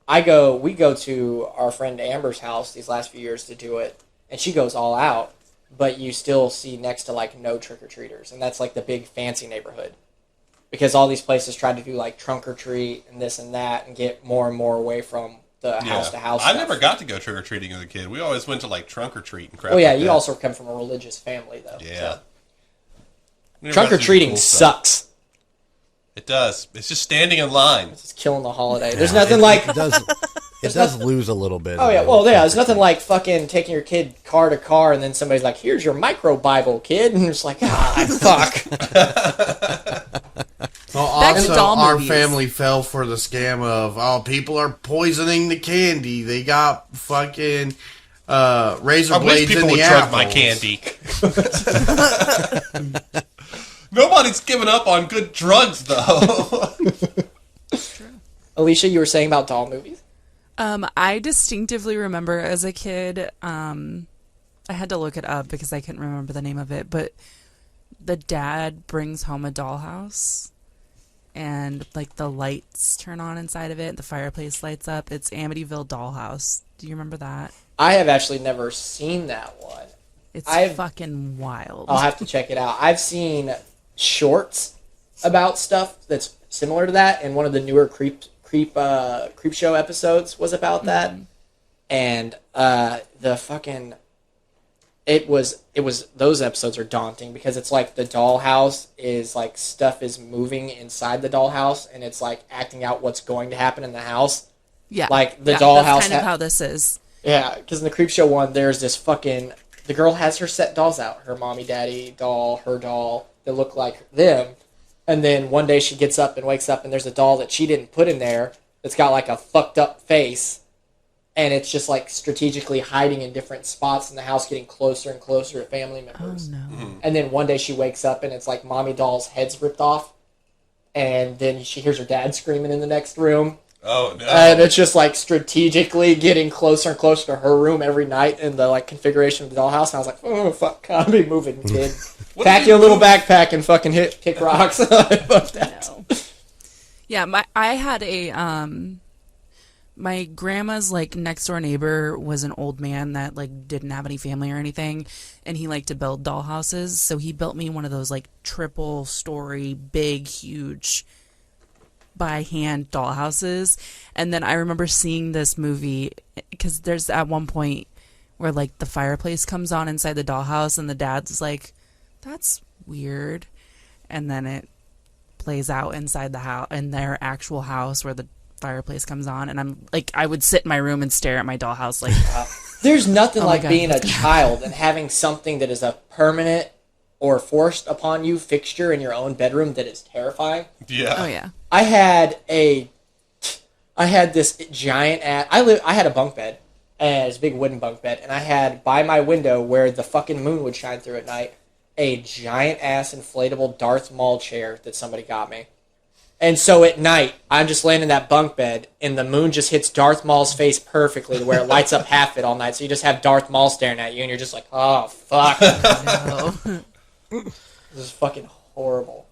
we go to our friend Amber's house these last few years to do it, and she goes all out, but you still see next to like no trick or treaters, and that's like the big fancy neighborhood. Because all these places try to do like trunk or treat and this and that and get more and more away from the house to house. I never got to go trick or treating as a kid. We always went to like trunk or treat and crap. Oh yeah, like you that. also come from a religious family though. Yeah. So. Trunk or treating sucks. It does. It's just standing in line. It's just killing the holiday. There's nothing like it does lose a little bit. Oh yeah, well yeah, there's nothing like fucking taking your kid car to car and then somebody's like, "Here's your micro Bible, kid," and it's like, fuck. Well, also, our family fell for the scam of, people are poisoning the candy. They got fucking razor blades in the apples. My candy. Nobody's given up on good drugs, though. Alicia, you were saying about doll movies? I distinctively remember as a kid, I had to look it up because I couldn't remember the name of it, but the dad brings home a dollhouse. And, like, the lights turn on inside of it. The fireplace lights up. It's Amityville Dollhouse. Do you remember that? I have actually never seen that one. It's I've- fucking wild. I'll have to check it out. I've seen shorts about stuff that's similar to that, and one of the newer creep show episodes was about that. And the fucking it was those episodes are daunting because it's like the dollhouse is like stuff is moving inside the dollhouse, and it's like acting out what's going to happen in the house. Yeah, like the yeah, dollhouse. That's kind of how this is. Yeah, because in the creep show one, there's this fucking the girl has her set dolls out, her mommy, daddy doll, her doll that look like them, and then one day she gets up and wakes up, and there's a doll that she didn't put in there that's got like a fucked up face. And it's just like strategically hiding in different spots in the house, getting closer and closer to family members. Oh no! And then one day she wakes up and it's like mommy doll's head's ripped off, and then she hears her dad screaming in the next room. Oh no! And it's just like strategically getting closer and closer to her room every night in the like configuration of the dollhouse. And I was like, oh fuck, gotta be moving, kid. Pack your little backpack and fucking kick rocks. Fuck that. No. Yeah, I had a my grandma's like next door neighbor was an old man that like didn't have any family or anything, and he liked to build dollhouses, so he built me one of those like triple story big huge by hand dollhouses. And then I remember seeing this movie because there's at one point where like the fireplace comes on inside the dollhouse and the dad's like, that's weird, and then it plays out inside the house in their actual house where the fireplace comes on, and I'm like, I would sit in my room and stare at my dollhouse like there's nothing Oh my like God. being a child and having something that is a permanent or forced upon you fixture in your own bedroom that is terrifying. Yeah. oh yeah. I had this giant I had a bunk bed, and it's a big wooden bunk bed, and I had by my window where the fucking moon would shine through at night a giant ass inflatable Darth Maul chair that somebody got me. And so at night, I'm just laying in that bunk bed, and the moon just hits Darth Maul's face perfectly to where it lights up half it all night. So you just have Darth Maul staring at you, and you're just like, oh, fuck. No. This is fucking horrible.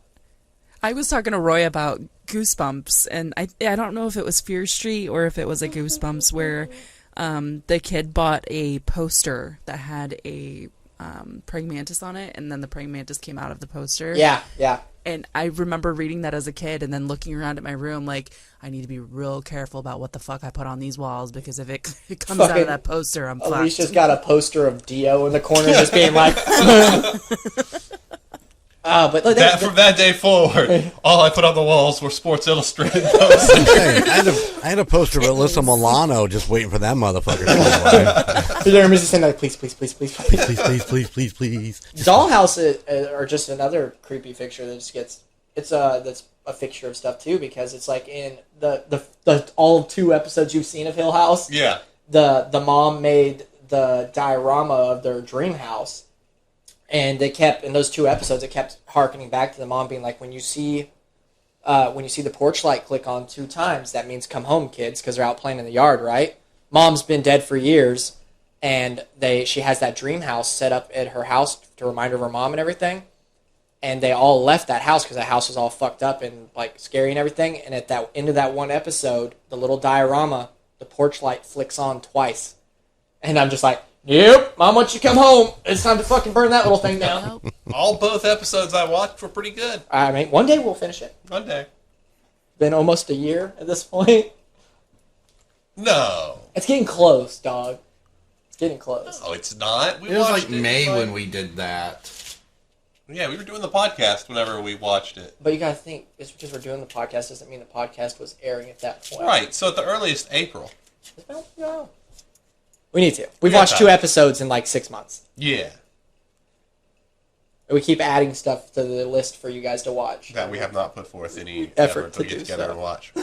I was talking to Roy about Goosebumps, and I don't know if it was Fear Street or if it was a Goosebumps where the kid bought a poster that had a praying mantis on it, and then the praying mantis came out of the poster. Yeah, yeah. And I remember reading that as a kid and then looking around at my room like, I need to be real careful about what the fuck I put on these walls, because if it comes out Fucking of that poster, I'm fucked. Alicia's got a poster of Dio in the corner just being like... but like, From that day forward, all I put on the walls were Sports Illustrated posters. Hey, I had a poster of Alyssa Milano just waiting for that motherfucker to come by. Jeremy's just saying like, please, please, please, please, please. Please, please, please, please, please. Dollhouse are just another creepy fixture that just gets... that's a fixture of stuff too, because it's like in the all 2 episodes you've seen of Hill House. Yeah. The mom made the diorama of their dream house, and they kept in those 2 episodes. It kept harkening back to the mom being like, when you see the porch light click on 2 times, that means come home, kids, because they're out playing in the yard, right? Mom's been dead for years, and she has that dream house set up at her house to remind her of her mom and everything. And they all left that house because that house was all fucked up and like scary and everything. And at that end of that one episode, the little diorama, the porch light flicks on twice. And I'm just like, yep, Mom, once you come home, it's time to fucking burn that little thing down. Both episodes I watched were pretty good. I mean, one day we'll finish it. One day. Been almost a year at this point. No. It's getting close, dog. It's getting close. Oh, it's not. It was like May when we did that. Yeah, we were doing the podcast whenever we watched it. But you gotta think, just because we're doing the podcast doesn't mean the podcast was airing at that point. Right, so at the earliest, April. No. We need to. We've got watched time. 2 episodes in like 6 months. Yeah. We keep adding stuff to the list for you guys to watch. That we have not put forth any Effort to to get do together so. and watch.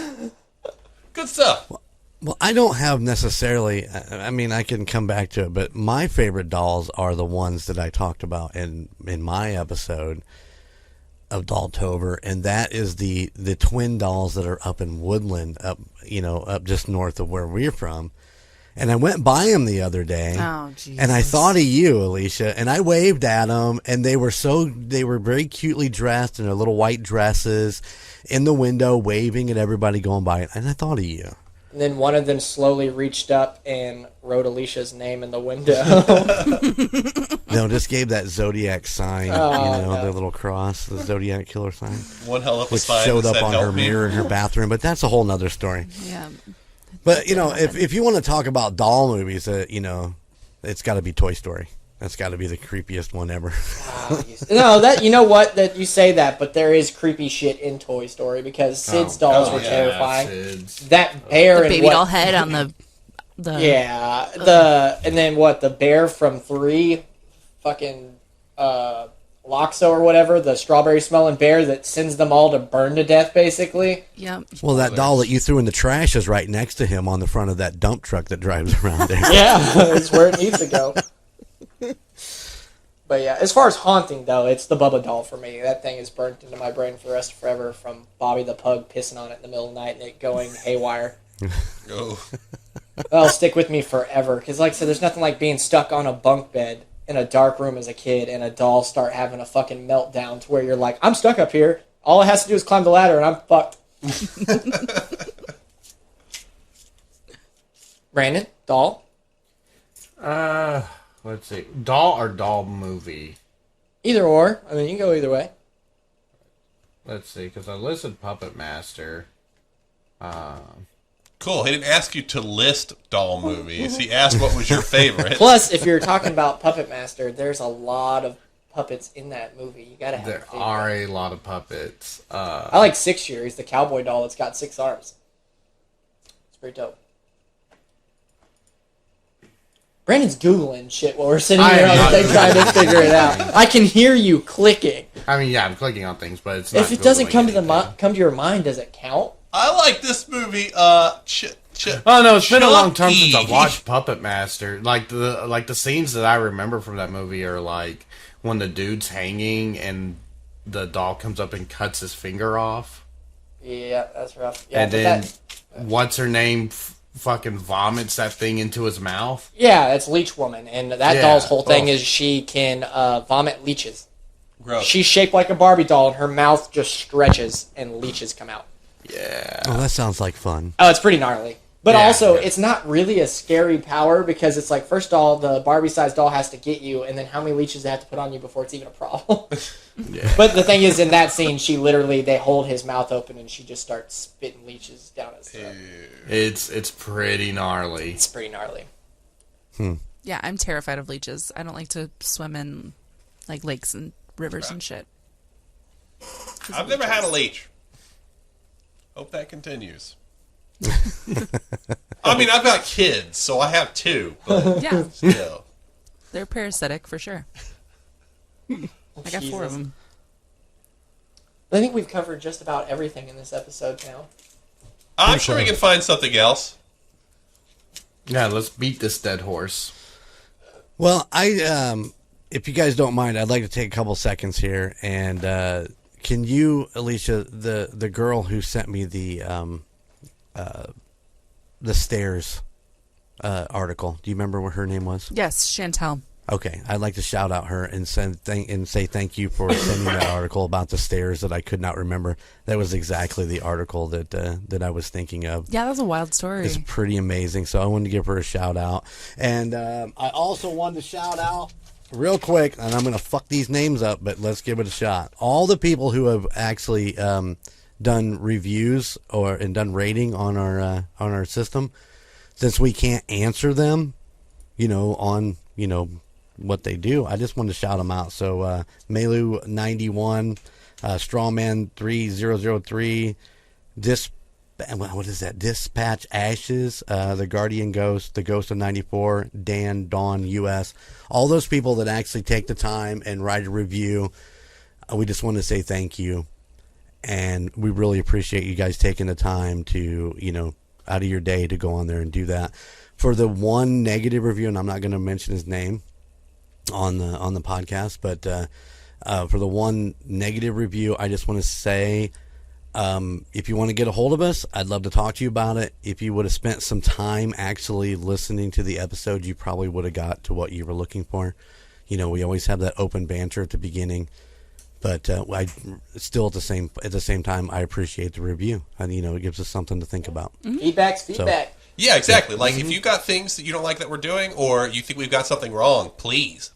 Good stuff. Well, I don't have necessarily, I mean, I can come back to it, but my favorite dolls are the ones that I talked about in my episode of Dolltober, and that is the twin dolls that are up in Woodland, up just north of where we're from. And I went by them the other day, Oh, Jesus. and I thought of you, Alicia, and I waved at them, and they were very cutely dressed in their little white dresses in the window, waving at everybody going by, and I thought of you. And then one of them slowly reached up and wrote Alicia's name in the window. No, just gave that zodiac sign, the little cross, the zodiac killer sign. One hell of a which sign showed that up said, on "Help her me." mirror in her bathroom, but that's a whole nother story. Yeah. But, if you want to talk about doll movies, it's got to be Toy Story. That's got to be the creepiest one ever. No, that you say that, but there is creepy shit in Toy Story because Sid's dolls were terrifying. Sid's. That bear, The baby doll head on the and then the bear from 3, fucking Loxo or whatever, the strawberry smelling bear that sends them all to burn to death, basically. Yep. Well, that doll that you threw in the trash is right next to him on the front of that dump truck that drives around there. Yeah, it's where it needs to go. But yeah, as far as haunting though, it's the Bubba doll for me. That thing is burnt into my brain for the rest of forever from Bobby the pug pissing on it in the middle of the night and it going haywire. Oh. That'll stick with me forever. Because like I said, there's nothing like being stuck on a bunk bed in a dark room as a kid and a doll start having a fucking meltdown to where you're like, I'm stuck up here. All it has to do is climb the ladder and I'm fucked. Brandon, doll? Let's see. Doll or doll movie? Either or. I mean, you can go either way. Let's see, because I listed Puppet Master. Cool. He didn't ask you to list doll movies. He asked what was your favorite. Plus, if you're talking about Puppet Master, there's a lot of puppets in that movie. You gotta have a There favorite. are a lot of puppets. I like 6 Year. He's the cowboy doll that's got 6 arms. It's pretty dope. Brandon's Googling shit while we're sitting here on the thing trying to figure it out. I can hear you clicking. I mean, yeah, I'm clicking on things, but it's not If it doesn't Googling come to anything. come to your mind, does it count? I like this movie. Oh no, it's been a long time since Chucky. I've watched Puppet Master. Like the scenes that I remember from that movie are like when the dude's hanging and the doll comes up and cuts his finger off, Yeah, that's rough. Yeah, and but then that, what's her name fucking vomits that thing into his mouth. yeah, that's Leech Woman, and that Yeah. doll's whole thing Oh. is she can vomit leeches. Gross. She's shaped like a Barbie doll, and her mouth just stretches, and leeches come out. Yeah. Oh, that sounds like fun. Oh, it's pretty gnarly. But Yeah, also, yeah. it's not really a scary power because it's like, first of all, the Barbie-sized doll has to get you, and then how many leeches they have to put on you before it's even a problem. Yeah. But the thing is, in that scene, they hold his mouth open, and she just starts spitting leeches down his throat. It's pretty gnarly. It's pretty gnarly. Yeah, I'm terrified of leeches. I don't like to swim in like lakes and rivers and shit. I've never had a leech. Hope that continues. I mean, I've got kids, so I have 2, but Yeah, still. they're parasitic for sure. I got 4 of them. I think we've covered just about everything in this episode now. I'm sure we can find something else. Yeah, let's beat this dead horse. Well, if you guys don't mind, I'd like to take a couple seconds here, and can you, Alicia, the girl who sent me the stairs article? Do you remember what her name was? Yes, Chantel. Okay, I'd like to shout out her and say thank you for sending that article about the stairs that I could not remember. That was exactly the article that I was thinking of. Yeah, that was a wild story. It's pretty amazing, so I wanted to give her a shout out. And I also wanted to shout out real quick, and I'm going to fuck these names up, but let's give it a shot. All the people who have actually done reviews and done rating on our system, since we can't answer them, on what they do, I just wanted to shout them out. So Melu91, Strawman3003, what is that? Dispatch Ashes, the Guardian Ghost, the Ghost of 94, Dan Dawn US, all those people that actually take the time and write a review. We just want to say thank you, and we really appreciate you guys taking the time to out of your day to go on there and do that. For the one negative review, and I'm not going to mention his name on the podcast, but for the one negative review, I just want to say, if you want to get a hold of us, I'd love to talk to you about it. If you would have spent some time actually listening to the episode, you probably would have got to what you were looking for. We always have that open banter at the beginning, But I still at the same time I appreciate the review, and it gives us something to think about. Feedback's feedback. Yeah, exactly. Like, if you got things that you don't like that we're doing, or you think we've got something wrong, please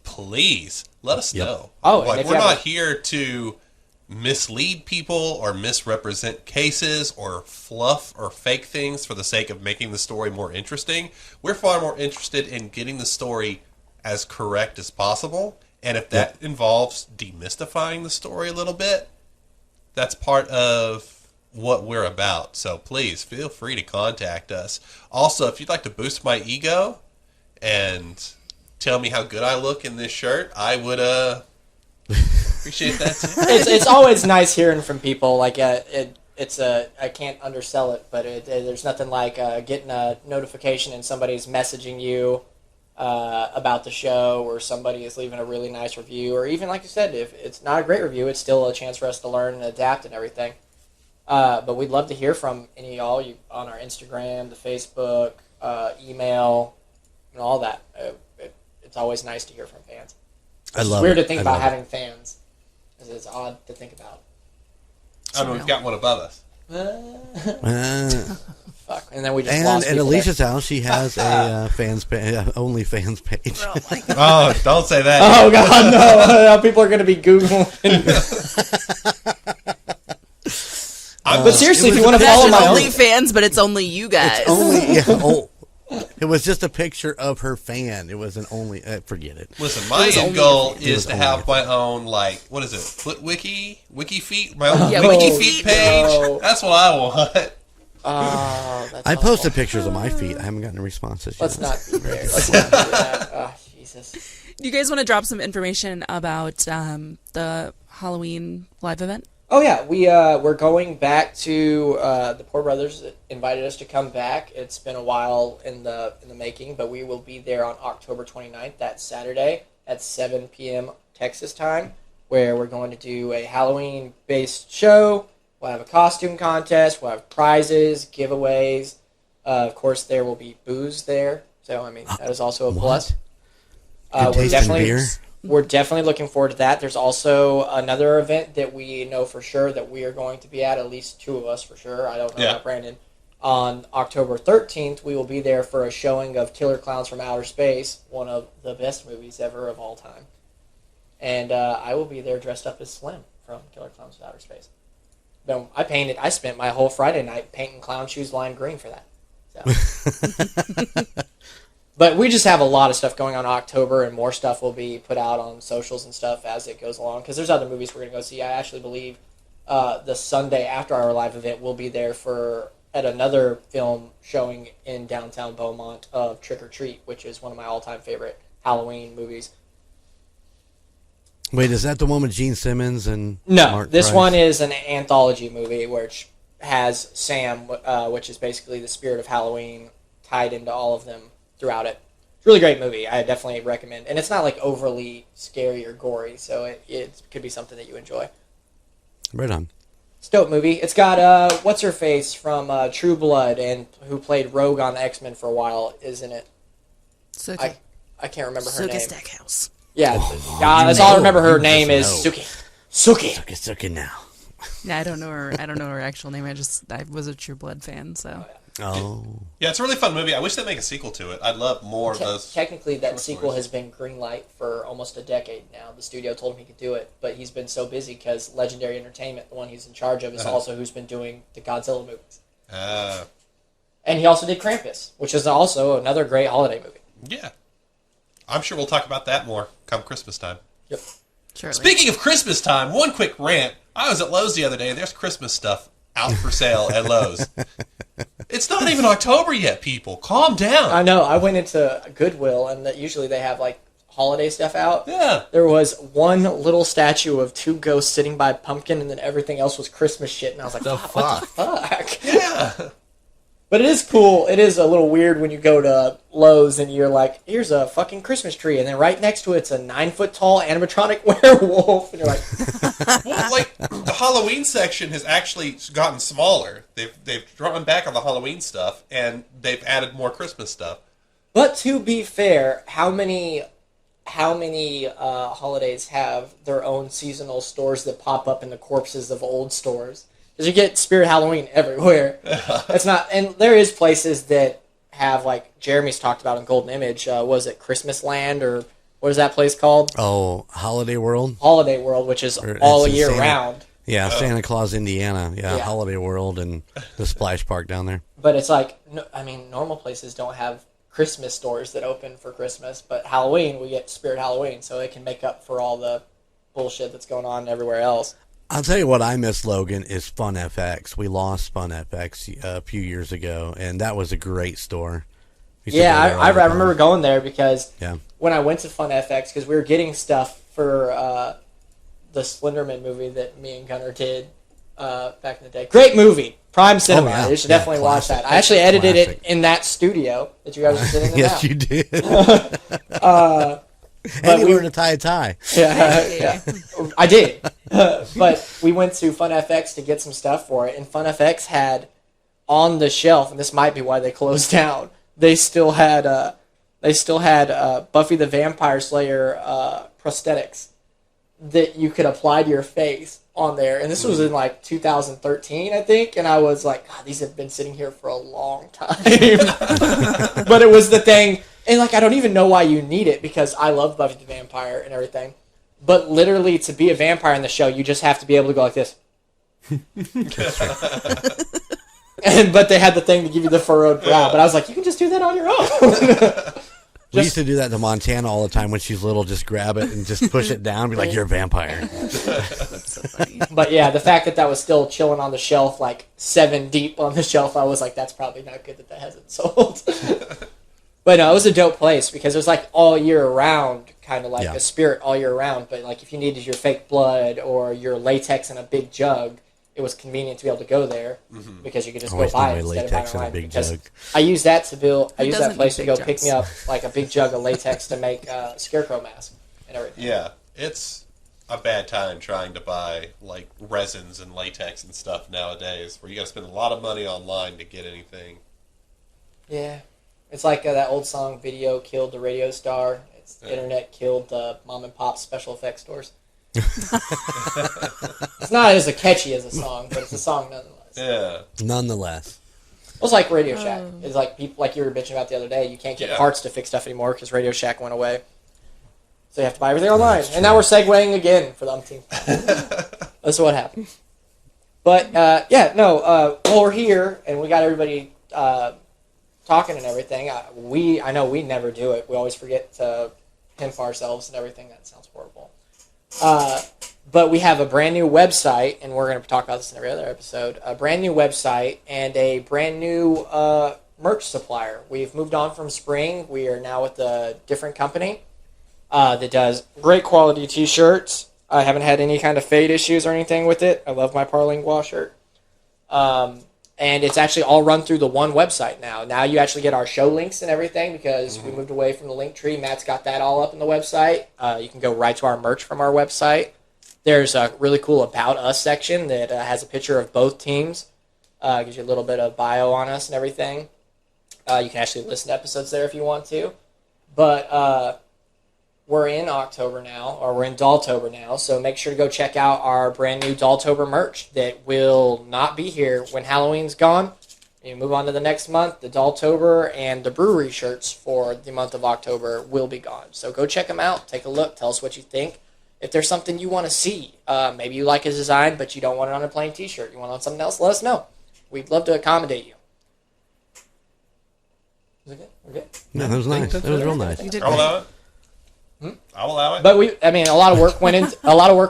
let us know. Oh, like, we're not here to mislead people or misrepresent cases or fluff or fake things for the sake of making the story more interesting. We're far more interested in getting the story as correct as possible. And if that involves demystifying the story a little bit, that's part of what we're about. So please feel free to contact us. Also, if you'd like to boost my ego and tell me how good I look in this shirt, I would appreciate that too. It's always nice hearing from people. Like I can't undersell it, but there's nothing like getting a notification and somebody's messaging you about the show, or somebody is leaving a really nice review, or even, like you said, if it's not a great review, it's still a chance for us to learn and adapt and everything. But we'd love to hear from any of y'all on our Instagram, the Facebook, email, and all that. It's always nice to hear from fans. It's weird to think about having fans. It's odd to think about. I mean, we've got one above us. Fuck. And then we just lost at Alicia's house, she has a OnlyFans page. Oh, my God. Oh, don't say that. Oh, God, no. People are going to be Googling. But seriously, if you want to follow my OnlyFans, but it's only you guys. It was just a picture of her fan. It was an forget it. Listen, my end goal is to have my own, like, what is it? Foot wiki feet? My own wiki feet page? No. That's what I want. I posted pictures of my feet. I haven't gotten a response yet. Let's not be there. Let's not do that. Oh, Jesus. You guys want to drop some information about the Halloween live event? Oh yeah, we're going back to the Poor Brothers invited us to come back. It's been a while in the making, but we will be there on October 29th, that Saturday at 7 p.m. Texas time, where we're going to do a Halloween-based show. We'll have a costume contest. We'll have prizes, giveaways. Of course, there will be booze there, so I mean that is also a plus. We're definitely looking forward to that. There's also another event that we know for sure that we are going to be at least two of us for sure. I don't know about Brandon. On October 13th, we will be there for a showing of Killer Clowns from Outer Space, one of the best movies ever of all time. And I will be there dressed up as Slim from Killer Clowns from Outer Space. No, I spent my whole Friday night painting clown shoes lime green for that. So. But we just have a lot of stuff going on in October, and more stuff will be put out on socials and stuff as it goes along, because there's other movies we're going to go see. I actually believe the Sunday after our live event, we'll be there at another film showing in downtown Beaumont of Trick or Treat, which is one of my all-time favorite Halloween movies. Wait, is that the one with Gene Simmons and No, this one is an anthology movie which has Sam, which is basically the spirit of Halloween, tied into all of them throughout it. It's a really great movie. I definitely recommend. And it's not like overly scary or gory, so it could be something that you enjoy. Right on. It's a dope movie. It's got what's-her-face from True Blood and who played Rogue on X-Men for a while, isn't it? I can't remember her name. Stackhouse. Yeah, that's all I remember. Her name is Suki. Suki now. Yeah, I don't know her actual name. I was a True Blood fan, so. Oh. Yeah, it's a really fun movie. I wish they'd make a sequel to it. I'd love more of those. Technically, that sequel has been greenlight for almost a decade now. The studio told him he could do it, but he's been so busy because Legendary Entertainment, the one he's in charge of, is also who's been doing the Godzilla movies. And he also did Krampus, which is also another great holiday movie. Yeah. I'm sure we'll talk about that more come Christmas time. Yep. Surely. Speaking of Christmas time, one quick rant. I was at Lowe's the other day, and there's Christmas stuff out for sale at Lowe's. It's not even October yet, people. Calm down. I know. I went into Goodwill, and usually they have, like, holiday stuff out. Yeah. There was one little statue of two ghosts sitting by a pumpkin, and then everything else was Christmas shit, and I was like, what the fuck? Yeah. But it is cool. It is a little weird when you go to Lowe's and you're like, here's a fucking Christmas tree. And then right next to it's a 9-foot-tall animatronic werewolf. And you're like... Well, like, the Halloween section has actually gotten smaller. They've drawn back on the Halloween stuff, and they've added more Christmas stuff. But to be fair, how many how many holidays have their own seasonal stores that pop up in the corpses of old stores. Because you get Spirit Halloween everywhere. It's not, and there is places that have, like Jeremy's talked about in Golden Image. Was it Christmas Land, or what is that place called? Oh, Holiday World. Holiday World, which is Or all it's in year Santa- round. Yeah, Santa Claus, Indiana. Yeah, Yeah. Holiday World and the Splash Park down there. But it's like, no, I mean, normal places don't have Christmas stores that open for Christmas, but Halloween, we get Spirit Halloween, so it can make up for all the bullshit that's going on everywhere else. I'll tell you what I miss, Logan, is Fun FX. We lost Fun FX a few years ago, and that was a great store. We used to Yeah, go there all I the time. remember going there because Yeah. when I went to Fun FX, because we were getting stuff for the Slenderman movie that me and Gunnar did back in the day. Great movie. Prime Cinema. yeah. You should Yeah, definitely watch classic. that. I actually edited Classic. it in that studio that you guys are sitting in Yes, now. you did. But And you we- were in a tie. Yeah, I did. But we went to Fun FX to get some stuff for it, and Fun FX had on the shelf, and this might be why they closed down. They still had Buffy the Vampire Slayer prosthetics that you could apply to your face on there, and this was in like 2013, I think. And I was like, God, these have been sitting here for a long time. But it was the thing. And, like, I don't even know why you need it, because I love Buffy the Vampire and everything. But literally, to be a vampire in the show, you just have to be able to go like this. But they had the thing to give you the furrowed brow. But I was like, you can just do that on your own. We used to do that to Montana all the time when she's little. Just grab it and just push it down and be like, you're a vampire. That's so funny. But, yeah, the fact that was still chilling on the shelf, like 7 deep on the shelf, I was like, that's probably not good that hasn't sold. But no, it was a dope place because it was like all year round, kind of like Yeah. a Spirit all year round. But like if you needed your fake blood or your latex in a big jug, it was convenient to be able to go there because you could just go Always buy do it my instead of buying latex in a online. big Because jug. I use that to build. I Who use that doesn't place use to go big pick jugs? me up like a big jug of latex to make scarecrow mask and everything. Yeah, it's a bad time trying to buy like resins and latex and stuff nowadays, where you got to spend a lot of money online to get anything. Yeah. It's like that old song, "Video killed the radio star." It's Yeah. internet killed the mom and pop special effects stores. It's not as catchy as a song, but it's a song nonetheless. Yeah, Nonetheless. It was like Radio Shack. It's like people, like you were bitching about the other day. You can't get Yeah. parts to fix stuff anymore because Radio Shack went away. So you have to buy everything online. And now we're segueing again for the umpteenth time. That's what happened. But while we're here and we got everybody talking and everything, I know we never do it. We always forget to pimp ourselves and everything. That sounds horrible. But we have a brand new website, and we're going to talk about this in every other episode. A brand new website and a brand new merch supplier. We've moved on from Spring. We are now with a different company that does great quality t-shirts. I haven't had any kind of fade issues or anything with it. I love my Parlingua shirt. And it's actually all run through the one website now. Now you actually get our show links and everything because we moved away from the link tree. Matt's got that all up in the website. You can go right to our merch from our website. There's a really cool About Us section that has a picture of both teams. Gives you a little bit of bio on us and everything. You can actually listen to episodes there if you want to. But we're in October now, or we're in Dolltober now, so make sure to go check out our brand new Dolltober merch that will not be here when Halloween's gone. You move on to the next month. The Dolltober and the brewery shirts for the month of October will be gone. So go check them out, take a look, tell us what you think. If there's something you want to see, maybe you like his design, but you don't want it on a plain t-shirt, you want it on something else, let us know. We'd love to accommodate you. Is it good? We're good? No, that was nice. That was real nice. You did I'll great. allow it. I'll allow it. But a lot of work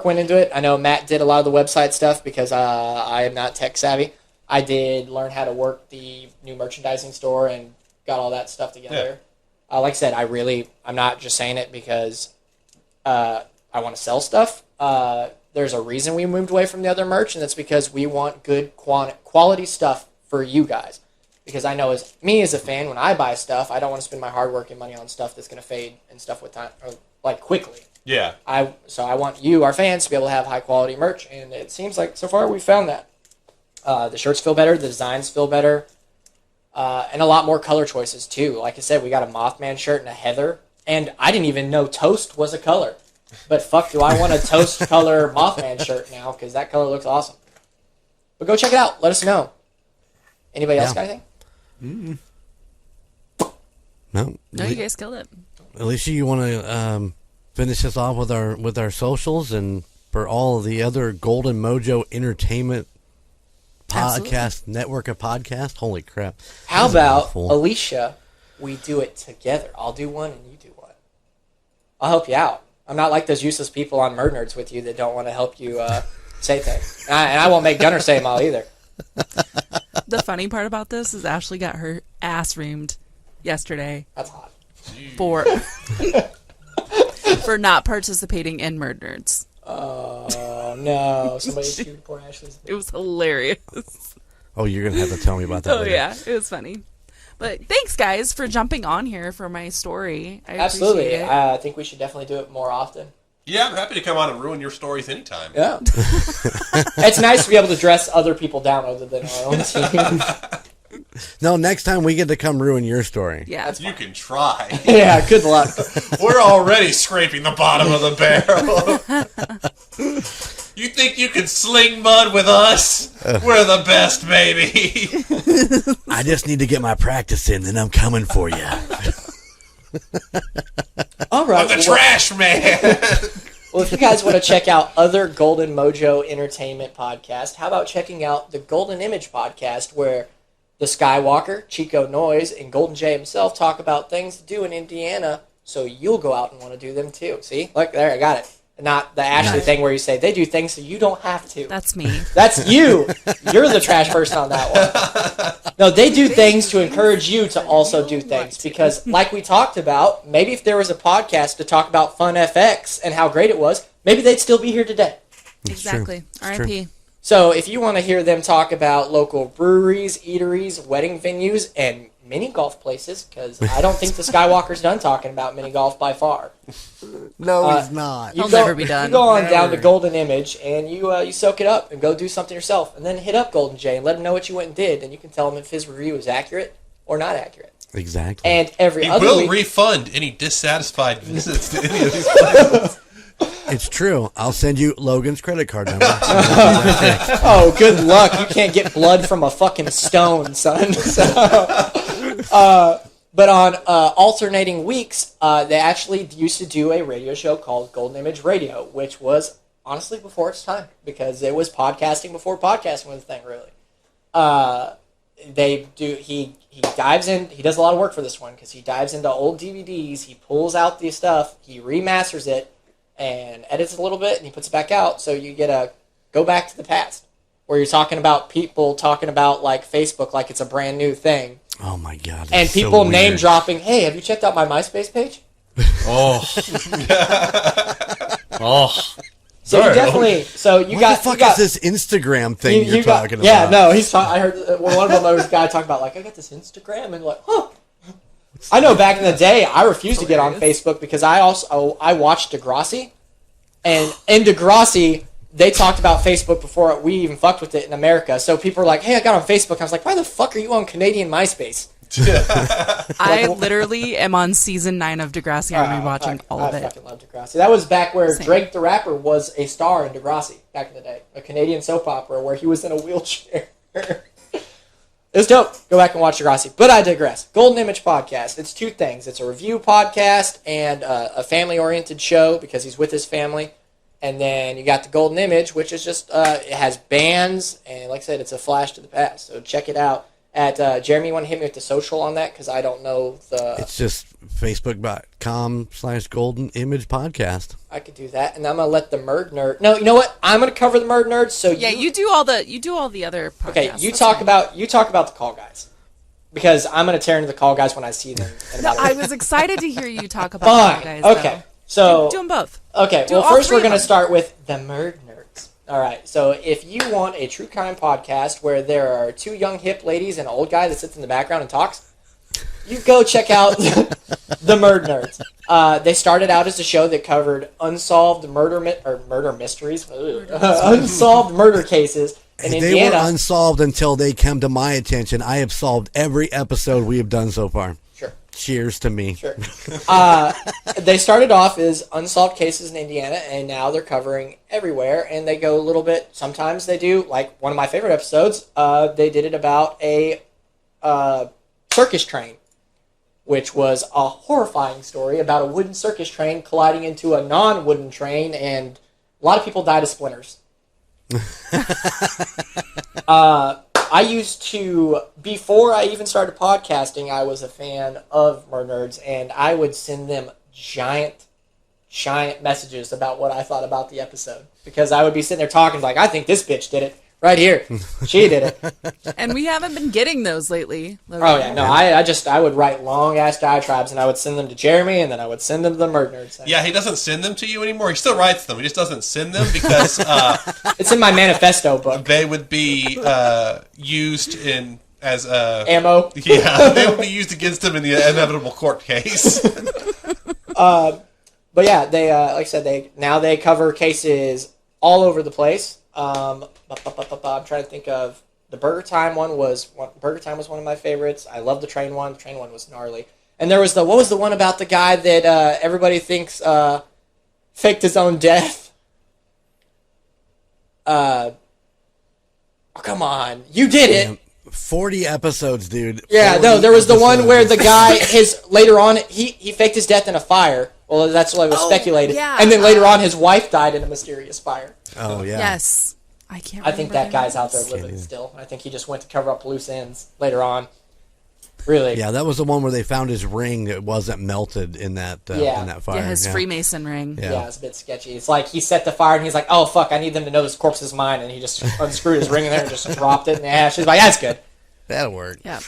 went into it. I know Matt did a lot of the website stuff because I am not tech savvy. I did learn how to work the new merchandising store and got all that stuff together. Yeah. Like I said, I'm not just saying it because I want to sell stuff. There's a reason we moved away from the other merch, and that's because we want good quality stuff for you guys. Because I know as a fan, when I buy stuff, I don't want to spend my hard work and money on stuff that's going to fade and stuff with time, or like quickly. Yeah. So I want you, our fans, to be able to have high quality merch, and it seems like so far we've found that. The shirts feel better, the designs feel better, and a lot more color choices too. Like I said, we got a Mothman shirt and a Heather And I didn't even know toast was a color. But fuck, do I want a toast color Mothman shirt now? Because that color looks awesome. But go check it out. Let us know. Anybody else got anything? No. No, you guys killed it. Alicia, you want to finish us off with our socials and for all of the other Golden Mojo Entertainment podcast network of podcasts? Holy crap! How about Alicia? We do it together. I'll do one and you do one. I'll help you out. I'm not like those useless people on Murd Nerds with you that don't want to help you say things. And I won't make Gunner say them all either. The funny part about this is Ashley got her ass reamed yesterday. That's hot. For not participating in Murd Nerds. Oh no! Somebody screwed poor Ashley's. It was hilarious. Oh, you're gonna have to tell me about that. Oh later. yeah, it was funny. But thanks, guys, for jumping on here for my story. I Absolutely. appreciate it. I think we should definitely do it more often. Yeah, I'm happy to come on and ruin your stories anytime. Yeah. It's nice to be able to dress other people down other than our own team. No, next time we get to come ruin your story. Yeah. You can try. Yeah, good luck. We're already scraping the bottom of the barrel. You think you can sling mud with us? We're the best, baby. I just need to get my practice in, then I'm coming for you. All right. I'm the trash man. Well, if you guys want to check out other Golden Mojo Entertainment podcasts, how about checking out the Golden Image podcast, where the Skywalker, Chico Noise, and Golden J himself talk about things to do in Indiana, so you'll go out and want to do them too. See? Look, there, I got it. Not the Ashley thing where you say they do things so you don't have to. That's me. That's you. You're the trash person on that one. No, they do things to encourage you to also do things. Because, like we talked about, maybe if there was a podcast to talk about Fun FX and how great it was, maybe they'd still be here today. Exactly. R.I.P. So if you want to hear them talk about local breweries, eateries, wedding venues, and mini golf places, because I don't think the Skywalker's done talking about mini golf by far. No, he's not. He'll never be done. You go on down to Golden Image and you soak it up and go do something yourself, and then hit up Golden J and let him know what you went and did, and you can tell him if his review is accurate or not accurate. Exactly. And every He other will week, refund any dissatisfied visits to any of these places. It's true. I'll send you Logan's credit card number. oh, good luck. You can't get blood from a fucking stone, son. But on alternating weeks, they actually used to do a radio show called Golden Image Radio, which was honestly before its time, because it was podcasting before podcasting was a thing, really. He dives in, he does a lot of work for this one, because he dives into old DVDs, he pulls out the stuff, he remasters it, and edits a little bit, and he puts it back out, so you get a go back to the past, where you're talking about people talking about, like, Facebook like it's a brand new thing. Oh my god. And people name dropping, hey, have you checked out my MySpace page? Oh. Oh. So you definitely, so you what got... the fuck you got, is this Instagram thing you're talking about? Yeah, no, I heard one of them, there was a guy talking about, like, I got this Instagram, and like, huh. I know back in the day, I refused to get on Facebook because I watched Degrassi, and in Degrassi, they talked about Facebook before we even fucked with it in America. So people were like, hey, I got on Facebook. I was like, why the fuck are you on Canadian MySpace? I literally am on season 9 of Degrassi. I'm rewatching all of it. I fucking love Degrassi. That was back where Drake the rapper was a star in Degrassi back in the day. A Canadian soap opera where he was in a wheelchair. It was dope. Go back and watch Degrassi. But I digress. Golden Image Podcast. It's two things. It's a review podcast and a family-oriented show because he's with his family. And then you got the Golden Image, which is just, it has bands. And like I said, it's a flash to the past. So check it out. Jeremy, you want to hit me with the social on that? Because I don't know the... It's just facebook.com/Golden Image Podcast. I could do that. And I'm going to let the Murd Nerd... No, you know what? I'm going to cover the Murd Nerds. So Yeah, you do all the other podcasts. Okay, you talk about the Call Guys. Because I'm going to tear into the Call Guys when I see them. No, I was excited to hear you talk about Fine. Call Guys. Okay. Though. So... Do them both. Okay, Do well, all first three we're of going to them. start with the Murd Nerds. All right, so if you want a true crime podcast where there are two young hip ladies and an old guy that sits in the background and talks, you go check out the Murd Nerds. They started out as a show that covered unsolved murder mysteries, unsolved murder cases in They Indiana. were unsolved until they come to my attention. I have solved every episode we have done so far. Sure. Cheers to me. Sure. They started off as unsolved cases in Indiana, and now they're covering everywhere. And they go a little bit. Sometimes they do, like one of my favorite episodes. They did it about a circus train, which was a horrifying story about a wooden circus train colliding into a non-wooden train, and a lot of people died of splinters. I used to, before I even started podcasting, I was a fan of Murder Nerds, and I would send them giant messages about what I thought about the episode. Because I would be sitting there talking like, I think this bitch did it. Right here. She did it. And we haven't been getting those lately. Oh, yeah. No, I would write long-ass diatribes, and I would send them to Jeremy, and then I would send them to the Murder Nerds. Yeah, he doesn't send them to you anymore. He still writes them. He just doesn't send them because... it's in my manifesto book. They would be used as... ammo? Yeah, they would be used against him in the inevitable court case. But yeah, they like I said, they cover cases all over the place. I'm trying to think of the Burger Time one. Burger Time was one of my favorites. I love the train one. The train one was gnarly. And there was what was the one about the guy that everybody thinks faked his own death? Oh, come on, you did it. 40 episodes, dude. Yeah, no, there was the one where the guy later on he faked his death in a fire. Well, that's what was speculated. Yeah. And then later on, his wife died in a mysterious fire. Oh, yeah. Yes. I can't. I think that guy's out there living still. I think he just went to cover up loose ends later on. Really? Yeah, that was the one where they found his ring that wasn't melted in that fire. Yeah, his Freemason ring. Yeah, it's a bit sketchy. It's like he set the fire and he's like, oh, fuck, I need them to know this corpse is mine. And he just unscrewed his ring in there and just dropped it in the ash. He's like, that's good. That'll work. Yeah.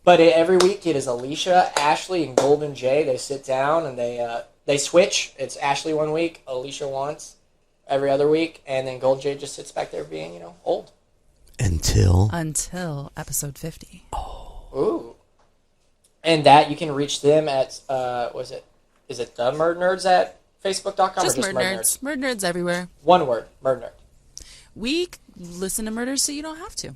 But every week it is Alicia, Ashley, and Golden Jay. They sit down and they switch. It's Ashley one week, Alicia once every other week, and then Golden Jay just sits back there being, old. Until episode 50. Oh. Ooh. And that you can reach them at is it the Murder Nerds at Facebook.com Just or just Murder Nerds. Murder Nerds everywhere. One word, Murder Nerd. We listen to murder so you don't have to.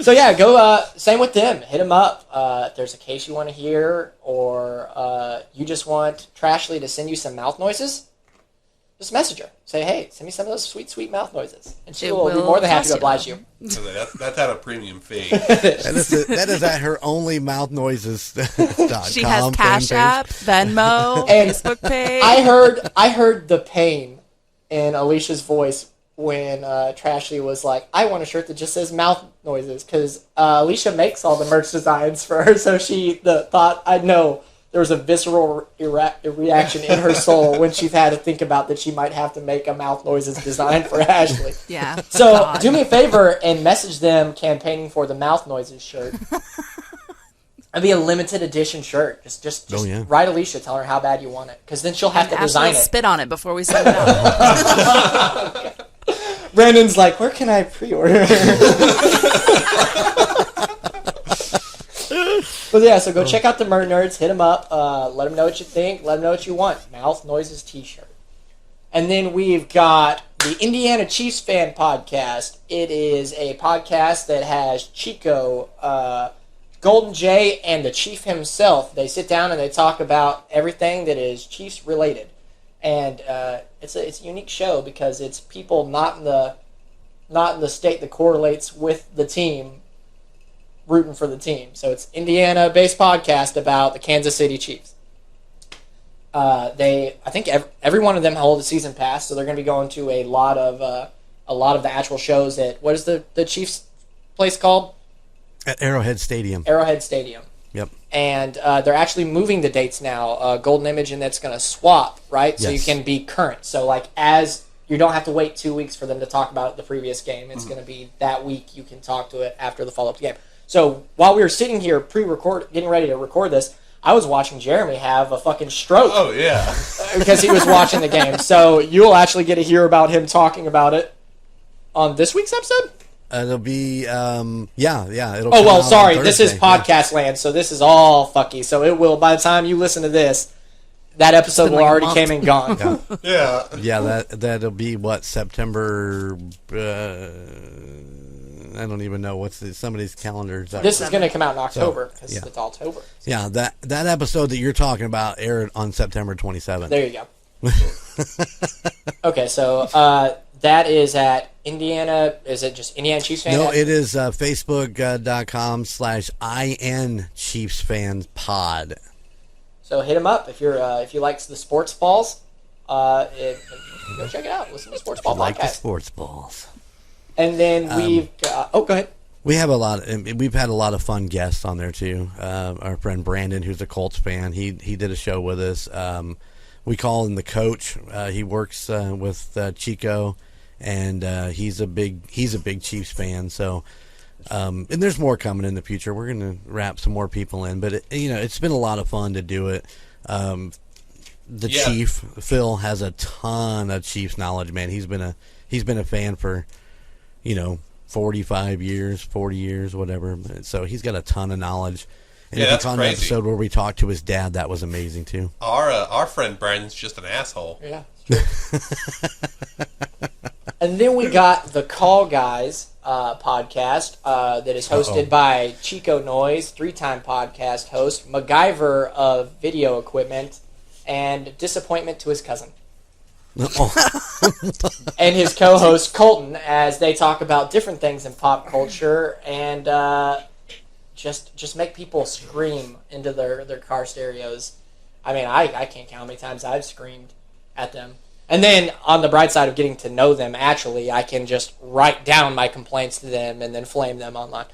So yeah, go. Same with them. Hit them up. If there's a case you want to hear, or you just want Trashly to send you some mouth noises, just message her. Say, hey, send me some of those sweet, sweet mouth noises, and she will be more than happy to oblige you. That's at a premium fee. That is at her only mouth noises. She has Cash App, Venmo, and Facebook page. I heard the pain in Alicia's voice when Trashly was like, I want a shirt that just says mouth noises, because Alicia makes all the merch designs for her, so I know there was a visceral reaction in her soul when she had to think about that she might have to make a mouth noises design for Ashley. Yeah. So do me a favor and message them campaigning for the mouth noises shirt. It'd be a limited edition shirt. Just write Alicia, tell her how bad you want it, because then she'll have to design it. Spit on it before we send it out. Brandon's like, where can I pre-order? But yeah, so go check out the Murder Nerds. Hit them up. Let them know what you think. Let them know what you want. Mouth Noises t-shirt. And then we've got the Indiana Chiefs Fan Podcast. It is a podcast that has Chico, Golden Jay, and the Chief himself. They sit down and they talk about everything that is Chiefs related. And it's a unique show because it's people not in the state that correlates with the team rooting for the team. So it's Indiana-based podcast about the Kansas City Chiefs. I think every one of them hold a season pass, so they're going to be going to a lot of the actual shows at, what is the Chiefs place called? At Arrowhead Stadium. Arrowhead Stadium. Yep. And they're actually moving the dates now. Golden Image, and that's going to swap, right? So you can be current. So as you don't have to wait 2 weeks for them to talk about the previous game. It's going to be that week. You can talk to it after the follow-up game. So while we were sitting here getting ready to record this, I was watching Jeremy have a fucking stroke. Oh, yeah. Because he was watching the game. So you'll actually get to hear about him talking about it on this week's episode? It'll be, it'll Oh, well, sorry. This is podcast land, so this is all fucky. So it will, by the time you listen to this, that episode will already came and gone. Yeah. Yeah, that'll be, September... I don't even know what's somebody's calendars. This is going to come out in October because yeah. it's Dolltober. Yeah, that episode that you're talking about aired on September 27th. There you go. Okay, so that is at Indiana. Is it just Indiana Chiefs fan? No, it is Facebook.com/IN Chiefs Fans Pod. So hit him up if you like the sports balls. Go check it out. Listen to Sports Ball Like the Podcast. sports balls. And then we've got, go ahead. We've had a lot of fun guests on there too. Our friend Brandon, who's a Colts fan, he did a show with us. We call him the coach. He works with Chico, and he's a big Chiefs fan. So, and there's more coming in the future. We're going to wrap some more people in, but it's been a lot of fun to do it. Chief Phil has a ton of Chiefs knowledge, man. He's been a fan for 45 years, 40 years, whatever. So he's got a ton of knowledge. And if it's on the episode where we talked to his dad, that was amazing too. Our friend Brandon's just an asshole. Yeah. And then we got the Call Guys podcast that is hosted by Chico Noise, 3-time podcast host, MacGyver of video equipment, and disappointment to his cousin. And his co-host Colton, as they talk about different things in pop culture and just make people scream into their car stereos. I mean, I can't count how many times I've screamed at them. And then on the bright side of getting to know them, actually, I can just write down my complaints to them and then flame them online.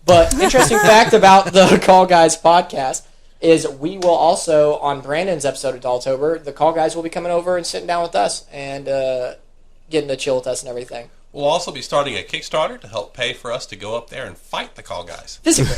But interesting fact about the Call Guys podcast is we will also, on Brandon's episode of Dolltober, the Call Guys will be coming over and sitting down with us and getting to chill with us and everything. We'll also be starting a Kickstarter to help pay for us to go up there and fight the Call Guys. Physically.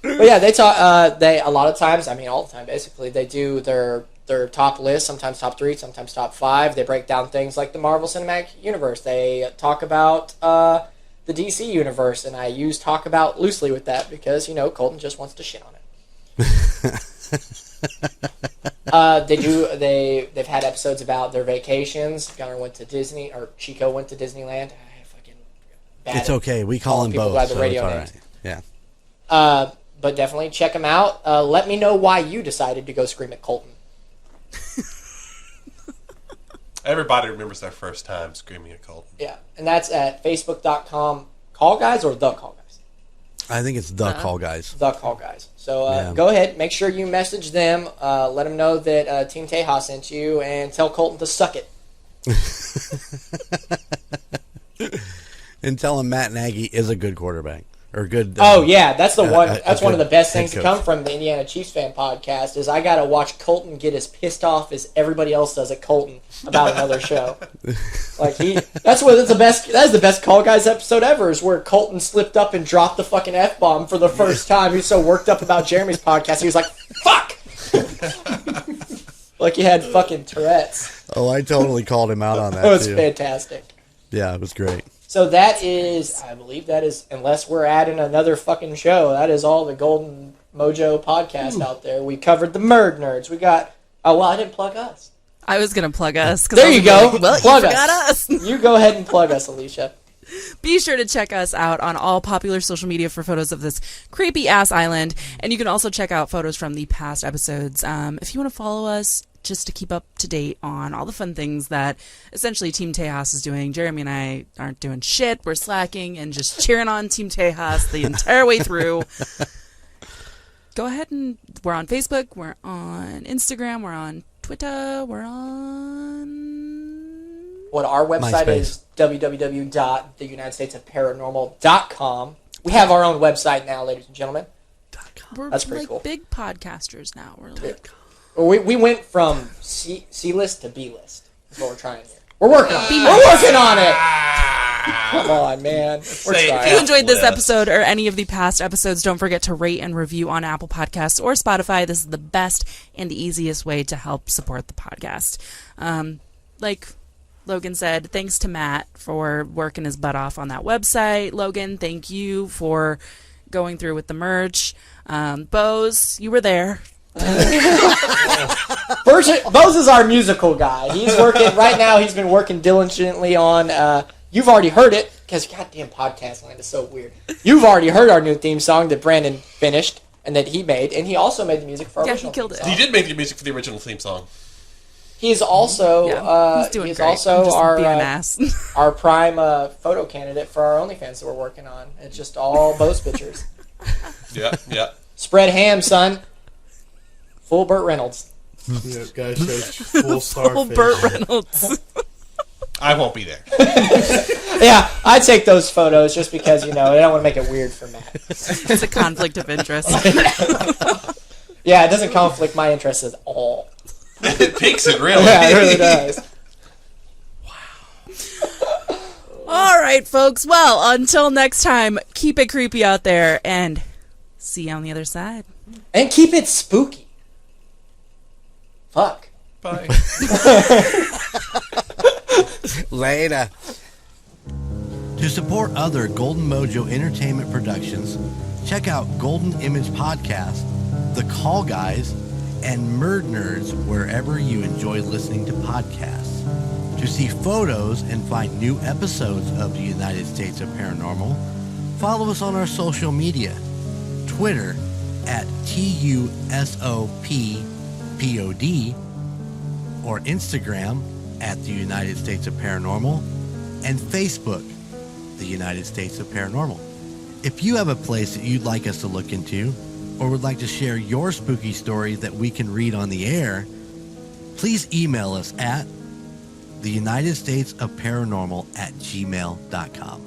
But yeah, they talk. They a lot of times, I mean, all the time, basically, they do their top list. Sometimes top 3, sometimes top 5. They break down things like the Marvel Cinematic Universe. They talk about the DC universe, and I use talk about loosely with that because Colton just wants to shit on it. They've had episodes about their vacations. Gunnar went to Disney, or Chico went to Disneyland. It's okay. We call them both. By the radio names. Right. Yeah. But definitely check them out. Let me know why you decided to go scream at Colton. Everybody remembers their first time screaming at Colton. Yeah, and that's at facebook.com Call Guys or The Call Guys? I think it's The Call Guys. The Call Guys. So go ahead, make sure you message them, let them know that Team Tejas sent you, and tell Colton to suck it. And tell him Matt Nagy is a good quarterback. Or good. That's the one. That's one of the best things to coach. come from the Indiana Chiefs fan podcast. Is I gotta watch Colton get as pissed off as everybody else does at Colton about another show. That's the best Call Guys episode ever. Is where Colton slipped up and dropped the fucking F-bomb for the first time. He was so worked up about Jeremy's podcast. He was like, "Fuck!" Like he had fucking Tourette's. Oh, I totally called him out on that. It was too. fantastic. Yeah, it was great. So that is, I believe that is, unless we're adding another fucking show, that is all the Golden Mojo podcast out there. We covered the Murd Nerds. We got, I didn't plug us. I was going to plug us. There you go. Well, plug you forgot us. You go ahead and plug us, Alicia. Be sure to check us out on all popular social media for photos of this creepy-ass island. And you can also check out photos from the past episodes. If you want to follow us, just to keep up to date on all the fun things that essentially Team Tejas is doing. Jeremy and I aren't doing shit. We're slacking and just cheering on Team Tejas the entire way through. Go ahead and we're on Facebook. We're on Instagram. We're on Twitter. We're on... What our website is www.theunitedstatesofparanormal.com. We have our own website now, ladies and gentlemen. That's pretty cool. Big podcasters now. We're like... We went from C-list to B-list. That's what we're trying here. We're working on it. We're working on it. Come on, man. We're trying. If you enjoyed this episode or any of the past episodes, don't forget to rate and review on Apple Podcasts or Spotify. This is the best and the easiest way to help support the podcast. Like Logan said, thanks to Matt for working his butt off on that website. Logan, thank you for going through with the merch. Boze, you were there. Boze is our musical guy. He's working right now. He's been working diligently on You've already heard it, because goddamn podcast land is so weird. You've already heard our new theme song that Brandon finished and that he made, and he also made the music for our original he killed theme it. song. He did make the music for the original theme song. He's also he's doing he's great. also I'm just our being an ass. our prime photo candidate for our OnlyFans that we're working on. It's just all Boze pictures. Yeah, yeah. Spread ham, son. Full Burt Reynolds. Yeah, guys, shows full starfish. Full Burt Reynolds. I won't be there. Yeah, I take those photos just because, I don't want to make it weird for Matt. It's a conflict of interest. Yeah, it doesn't conflict my interests at all. It piques it, really. Yeah, it really does. All right, folks. Well, until next time, keep it creepy out there and see you on the other side. And keep it spooky. Fuck. Bye. Later. To support other Golden Mojo Entertainment productions, check out Golden Image Podcast, The Call Guys, and Murd Nerds wherever you enjoy listening to podcasts. To see photos and find new episodes of the United States of Paranormal, follow us on our social media. Twitter at TUSOPPOD, or Instagram at the United States of Paranormal, and Facebook, the United States of Paranormal. If you have a place that you'd like us to look into, or would like to share your spooky story that we can read on the air, please email us at theunitedstatesofparanormal@gmail.com.